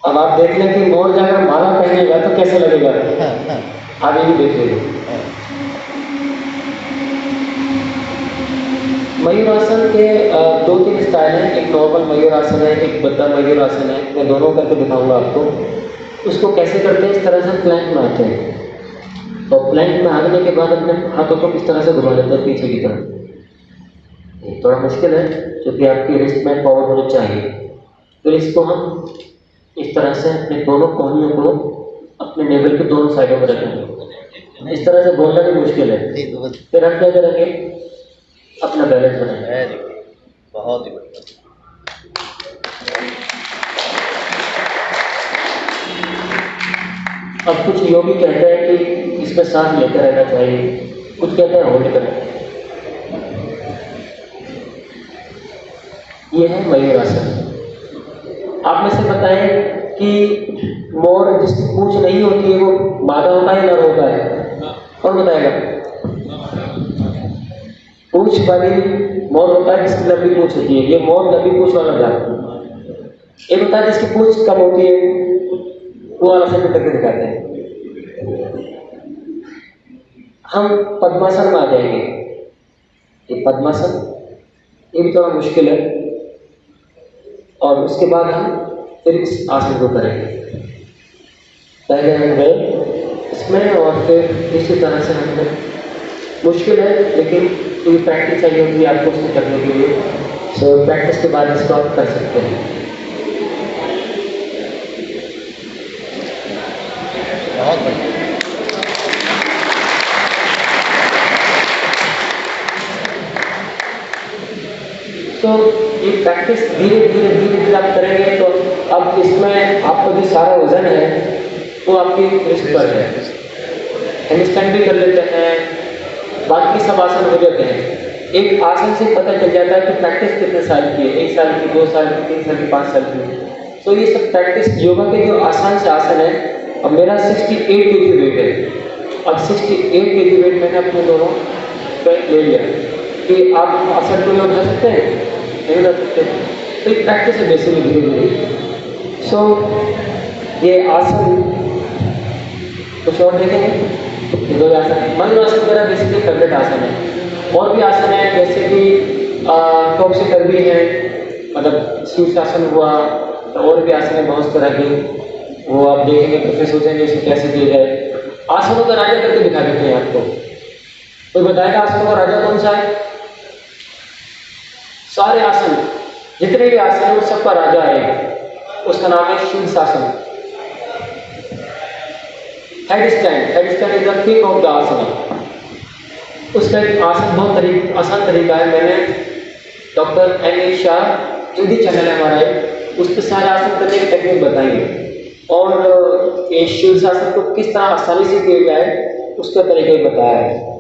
अब आप देख लें कि मोर जाकर माला पहनेगा तो कैसे लगेगा, आप ये भी देख लीजिए। मयूरासन के 2-3 स्टाइल हैं, एक नॉर्मल मयूरासन है, एक बद्धा मयूरासन है। मैं दोनों करके दिखाऊंगा आपको। उसको कैसे करते हैं, इस तरह से प्लैंक में आते हैं और प्लैंक में आने के बाद अपने हाथों को इस तरह से घुमा लेते हैं पीछे की तरफ। थोड़ा मुश्किल है क्योंकि आपकी रिस्ट में पावर होनी चाहिए। तो इसको हम इस तरह से अपने दोनों कोहनियों को अपने नेवल के दोनों साइडों में रखेंगे। इस तरह से बोलना भी मुश्किल है। फिर हम क्या करेंगे, अपना बैलेंस बनाएंगे। बहुत ही बढ़िया। अब कुछ योगी कहते हैं कि इसमें सांस लेकर रहना चाहिए, कुछ कहते हैं होल्ड करना। ये है मयूरासन। आप में से बताएं कि मोर जिसकी पूंछ नहीं होती है वो मादा होता है नर होता है, कौन बताएगा? पूंछ वाली मोर होता है जिसकी लंबी पूंछ होती है, ये मोर लंबी पूंछ वाला जाता। ये होता है जिसकी पूंछ कम होती है, वो वाला से करके दिखाते हैं। हम पद्मासन में आ जाएंगे। ये पद्मासन, ये भी थोड़ा मुश्किल है और उसके बाद हम फिर इस आसन को करेंगे। पहले हम गए इसमें और फिर इसी तरह से हमने, मुश्किल है लेकिन पूरी प्रैक्टिस चाहिए होगी आपको उसको करने के लिए। सो प्रैक्टिस के बाद इसको आप कर सकते हैं। बहुत बढ़िया। तो ये प्रैक्टिस धीरे धीरे आप करेंगे तो अब इसमें आपका जो सारा वजन है वो आपकी रिस्ट पर है। हैंडस्टैंड भी कर लेते हैं, बाकी सब आसन हो जाते हैं। एक आसन से पता चल जाता है कि प्रैक्टिस कितने साल की है, 1 साल की, 2 साल की, 3 साल की, 5 साल की। तो ये सब प्रैक्टिस योगा के जो आसान से आसन है। अब मेरा 68 kg वेट है। अब 68 kg वेट मैंने अपने दोनों पे ले लिया कि आप आसन को उठा सकते हैं, नहीं उठा सकते। तो एक प्रैक्टिस है बेसिकली धीरे धीरे। सो ये आसन कुछ और देखेंगे, ये दो आसन, मयूरासन मेरा बेसिकली फेवरेट आसन है। और भी आसन है जैसे कि टॉक्सिकर भी है, मतलब शीर्षासन हुआ, और भी आसन है बहुत तरह के, वो आप देखेंगे तो फिर सोचेंगे इसे कैसे दिया जाए। आसनों का राजा करके दिखा देते हैं आपको। कोई बताएगा आसनों का राजा कौन सा है? सारे आसन, जितने भी आसन हैं, उस सबका राजा है, उसका नाम है शीर्षासन। Head stand is the king of the आसन। उसका एक आसन बहुत आसान तरीका है, मैंने डॉक्टर एन शाह जो भी चैनल है हमारा उस पर सारे आसन करने की टेक्निक बताएंगे और ये शीर्षासन को किस तरह आसानी से किया जाए उसका तरीका भी बताया है।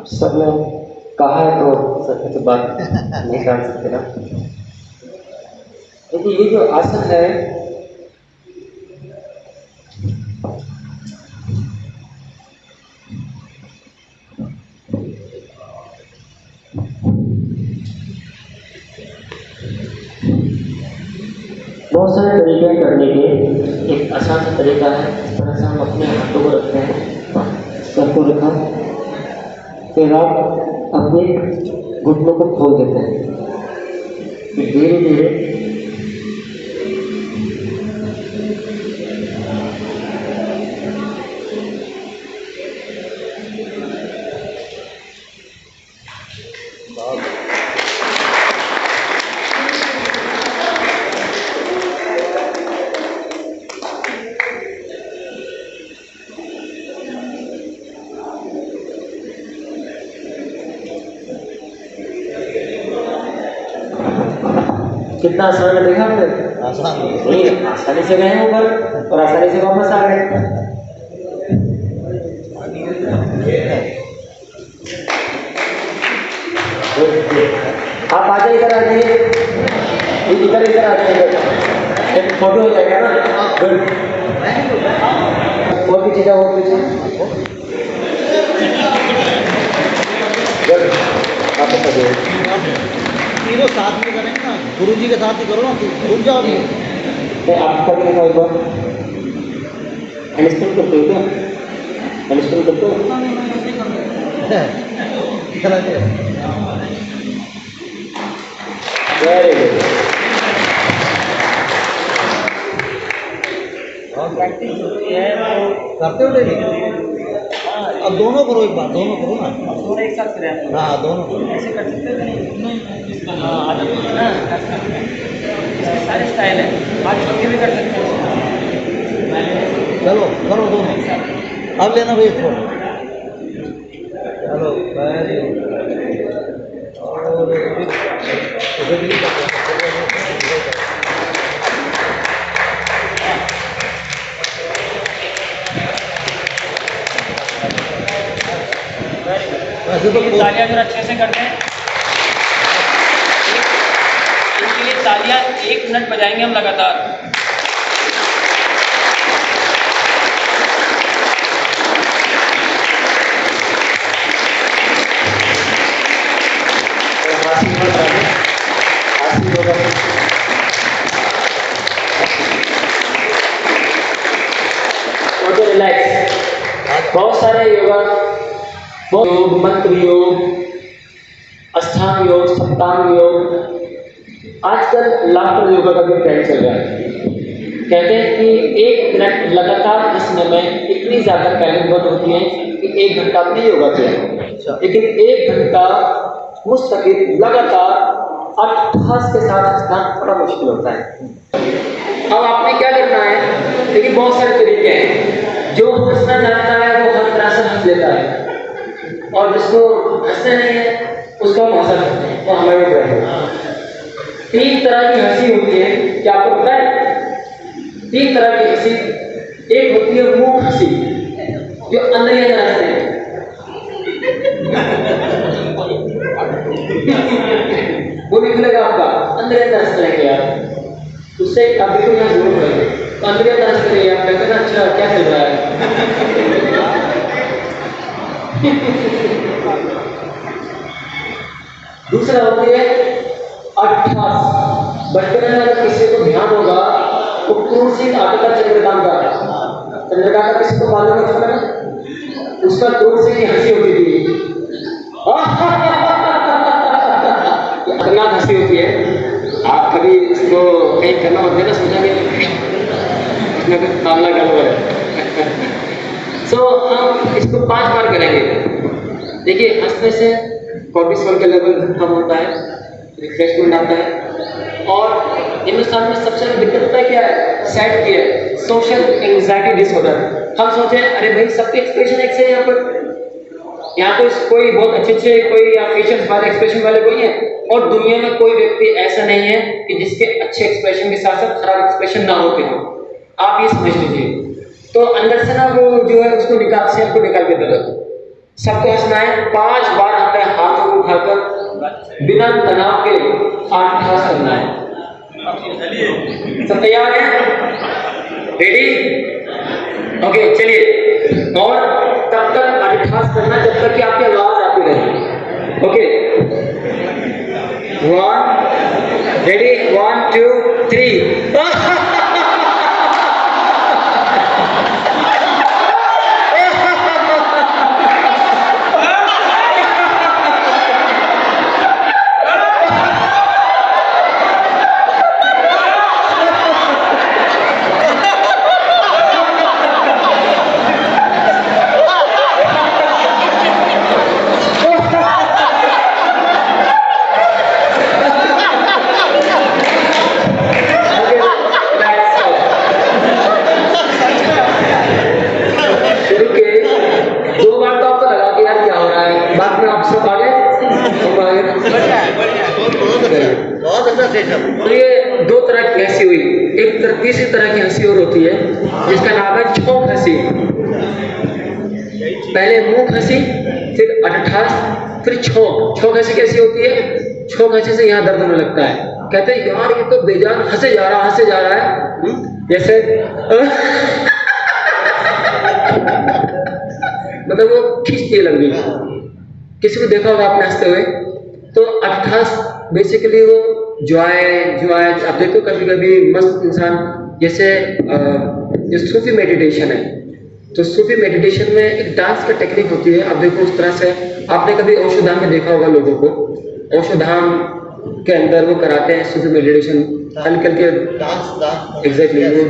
सब ने कहा है तो सच से बात नहीं कर सकते ना। देखिए ये जो आसन है बहुत सारे तरीके करने के, एक आसान सा तरीका है। इस तरह से हम अपने हाथों को रखते हैं, सर को रखा, फिर आप अपने घुटनों को खोल देते हैं, फिर धीरे धीरे कितना आसान है, देखा आपने? आसान नहीं, आसानी से गए ऊपर और आसानी से वापस आ गए। आप आ जाइए, इधर आ जाइए, इधर आ जाइए, एक फोटो हो जाएगा ना। गुड, और पीछे जाओ, और पीछे गुड, वापस आ जाइए। तीनों साथ में करेंगे ना, गुरु जी के साथ ही करो ना, रुक जाओ नहीं। मैं आपका भी एक बार हैंडस्टैंड करते हो क्या? हैंडस्टैंड करते हो? Very good. और प्रैक्टिस होती है तो करते हो डेली? अब दोनों करो, एक बार दोनों करो ना, दोनों एक साथ करें। हाँ दोनों करो। ऐसे कर सकते हैं ना, आदत है ना, कर सकते हैं। सारे स्टाइल है, हाथ छोड़ के भी कर सकते हैं। चलो करो दोनों, अब लेना भाई फोटो। चलो वेरी गुड। और उसे भी वैसे तो तालियां अगर अच्छे से करते हैं, इनके लिए तालियां 1 मिनट बजाएंगे हम लगातार। रिलैक्स, बहुत सारे योगा, योग, मंत्र योग, अष्टांग योग, सप्तांग योग, आजकल लाफ्टर योगा का भी ट्रेंड चल रहा है। कहते हैं कि 1 मिनट लगातार हंसने में इतनी ज़्यादा कैलोरी बर्न होती है कि 1 घंटा आपने योगा किया, लेकिन 1 घंटा मुस्तकिल लगातार अट्ठास के साथ हंसना बड़ा मुश्किल होता है। अब आपने क्या करना है, देखिए बहुत सारे तरीके हैं। जो हंसना चाहता है वो हर तरह से हंस लेता है, और जिसको हंसना नहीं है उसको हम हंसा सकते हैं। तो हमारे ऊपर 3 तरह की हंसी होती है, क्या आपको पता है? 3 तरह की हंसी। एक होती है मूक हंसी, जो अंदर ही अंदर हंसते हैं। वो भी खुलेगा आपका, अंदर अंदर हंस लेंगे यार, उससे आप देखो यहाँ जरूर करेंगे, तो अंदर अंदर हंस करिए आप, कहते हैं अच्छा क्या चल रहा है। दूसरा होती है अट्ठास। बचपन में अगर किसी को ध्यान होगा तो क्रूरशील आता था चंद्रकांत का किसी को मालूम है बचपन में? उसका क्रूर से की हंसी होती थी, खतरनाक हंसी होती है। आप अभी इसको कहीं करना मत देना, सोचा कि इसमें कुछ मामला गड़बड़ है। सो हम इसको 5 बार करेंगे। देखिए, हंसने से कोर्टिसोल का लेवल कम होता है, रिफ्रेशमेंट आता है। और हिंदुस्तान में सबसे ज़्यादा दिक्कत होता है क्या है? सैड की है, सोशल एंग्जाइटी डिसऑर्डर। हम सोचे अरे भाई सबके एक्सप्रेशन एक से यहाँ पे कोई बहुत अच्छे कोई या फीचर्स वाले एक्सप्रेशन वाले कोई है, और दुनिया में कोई व्यक्ति ऐसा नहीं है कि जिसके अच्छे एक्सप्रेशन के साथ साथ खराब एक्सप्रेशन ना होते हो। आप ये समझ लीजिए। तो अंदर से ना वो जो है उसको निकाल के दो। सबको हंसना है। 5 बार हमने हाथों को उठाकर बिना तनाव के 8 ठास करना है। सब तैयार हैं? रेडी? ओके, चलिए। और तब तक 8 ठास करना जब तक कि आपकी आवाज आती रहे। Okay, 1 ready, 1 2 3। तो ये 2 तरह की हंसी हुई। तीसरी तरह की हंसी और होती है जिसका नाम है छोंक हंसी। पहले मुंह हंसी, फिर अट्ठास, फिर छोंक हंसी। कैसी होती है? छोंक हंसी से यहाँ दर्द होने लगता है। कहते हैं यार ये तो बेजान हंसे जा रहा है। जैसे मतलब वो खींचती लग गई। किसी को देखा होगा आपने हंसते हुए। तो अट्ठास बेसिकली वो जॉय आप देखो कभी कभी मस्त इंसान, जैसे जो सूफी मेडिटेशन है, तो सूफी मेडिटेशन में एक डांस का टेक्निक होती है। आप देखो उस तरह से आपने कभी ओशो धाम में देखा होगा लोगों को। ओशो धाम के अंदर वो कराते हैं सूफी मेडिटेशन हल्के हल्के डांस एग्जैक्टली वो।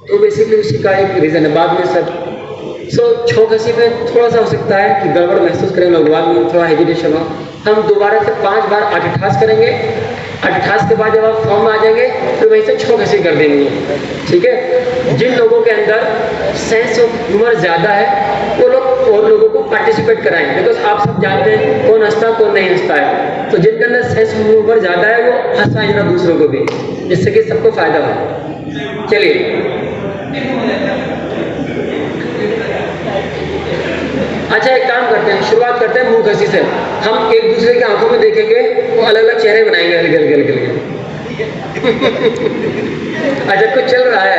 तो बेसिकली उसी का एक रीजन है। बाद में सब छोंक हंसी में थोड़ा सा हो सकता है कि गड़बड़ महसूस करें लोग, बाद में थोड़ा हेजिटेशन हो। हम दोबारा से 5 बार 8 ठास करेंगे। 8 ठास के बाद जब आप फॉर्म में आ जाएंगे तो वहीं से छोंक हंसी कर देनी है। ठीक है? जिन लोगों के अंदर सेंस ऑफ ह्यूमर ज़्यादा है वो लोग और लोगों को पार्टिसिपेट कराएंगे, बिकॉज आप सब जानते हैं कौन हंसता है कौन नहीं हंसता है। तो जिनके अंदर सेंस ऑफ ह्यूमर ज़्यादा है वो हंसाएंगे ना दूसरों को भी, जिससे कि सबको फायदा हो। चलिए, अच्छा एक काम करते हैं, शुरुआत करते हैं मुंह हंसी से। हम एक दूसरे के आंखों में देखेंगे, वो अलग अलग चेहरे बनाएंगे अलग। अच्छा कुछ चल रहा है।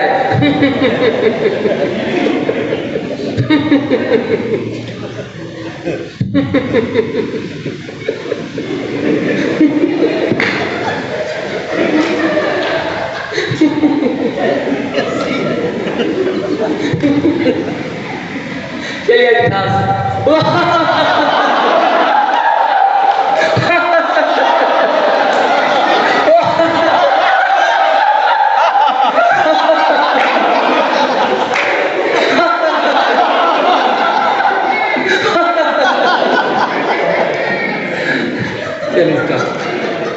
चलिए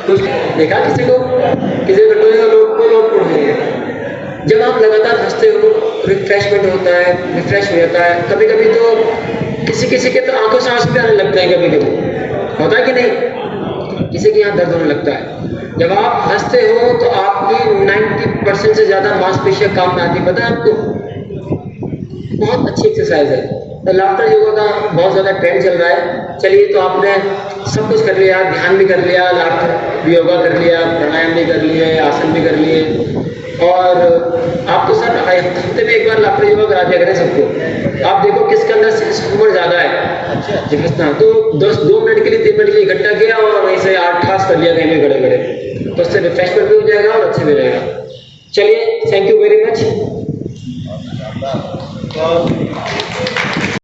कुछ देखा किसी को जब आप लगातार हंसते हो रिफ्रेशमेंट होता है, रिफ्रेश हो जाता है। कभी कभी तो किसी के तो आंखों से आंसू भी आने लगते हैं, कभी होता है कि नहीं? किसी के यहाँ दर्द होने लगता है। जब आप हंसते हो तो आपकी 90% से ज़्यादा मांसपेशियाँ काम में आती है। पता है आपको? बहुत अच्छी एक्सरसाइज है। तो लाफ्टर योगा का बहुत ज़्यादा ट्रेंड चल रहा है। चलिए, तो आपने सब कुछ कर लिया, ध्यान भी कर लिया, लाफ्टर योगा कर लिया, प्राणायाम भी कर लिए, आसन भी कर लिए, और आप तो सर हफ्ते में एक बार लाफ्टर योगा करा दिया करें सबको। आप देखो किसके अंदर सेंस ऑफ ह्यूमर ज़्यादा है। अच्छा, तो 2 मिनट के लिए 3 मिनट के लिए इकट्ठा किया और वहीं से 8 ठास कर लिया कहीं में खड़े, तो उससे रिफ्रेशमेंट भी हो जाएगा और अच्छे भी रहेगा। चलिए, थैंक यू वेरी मच।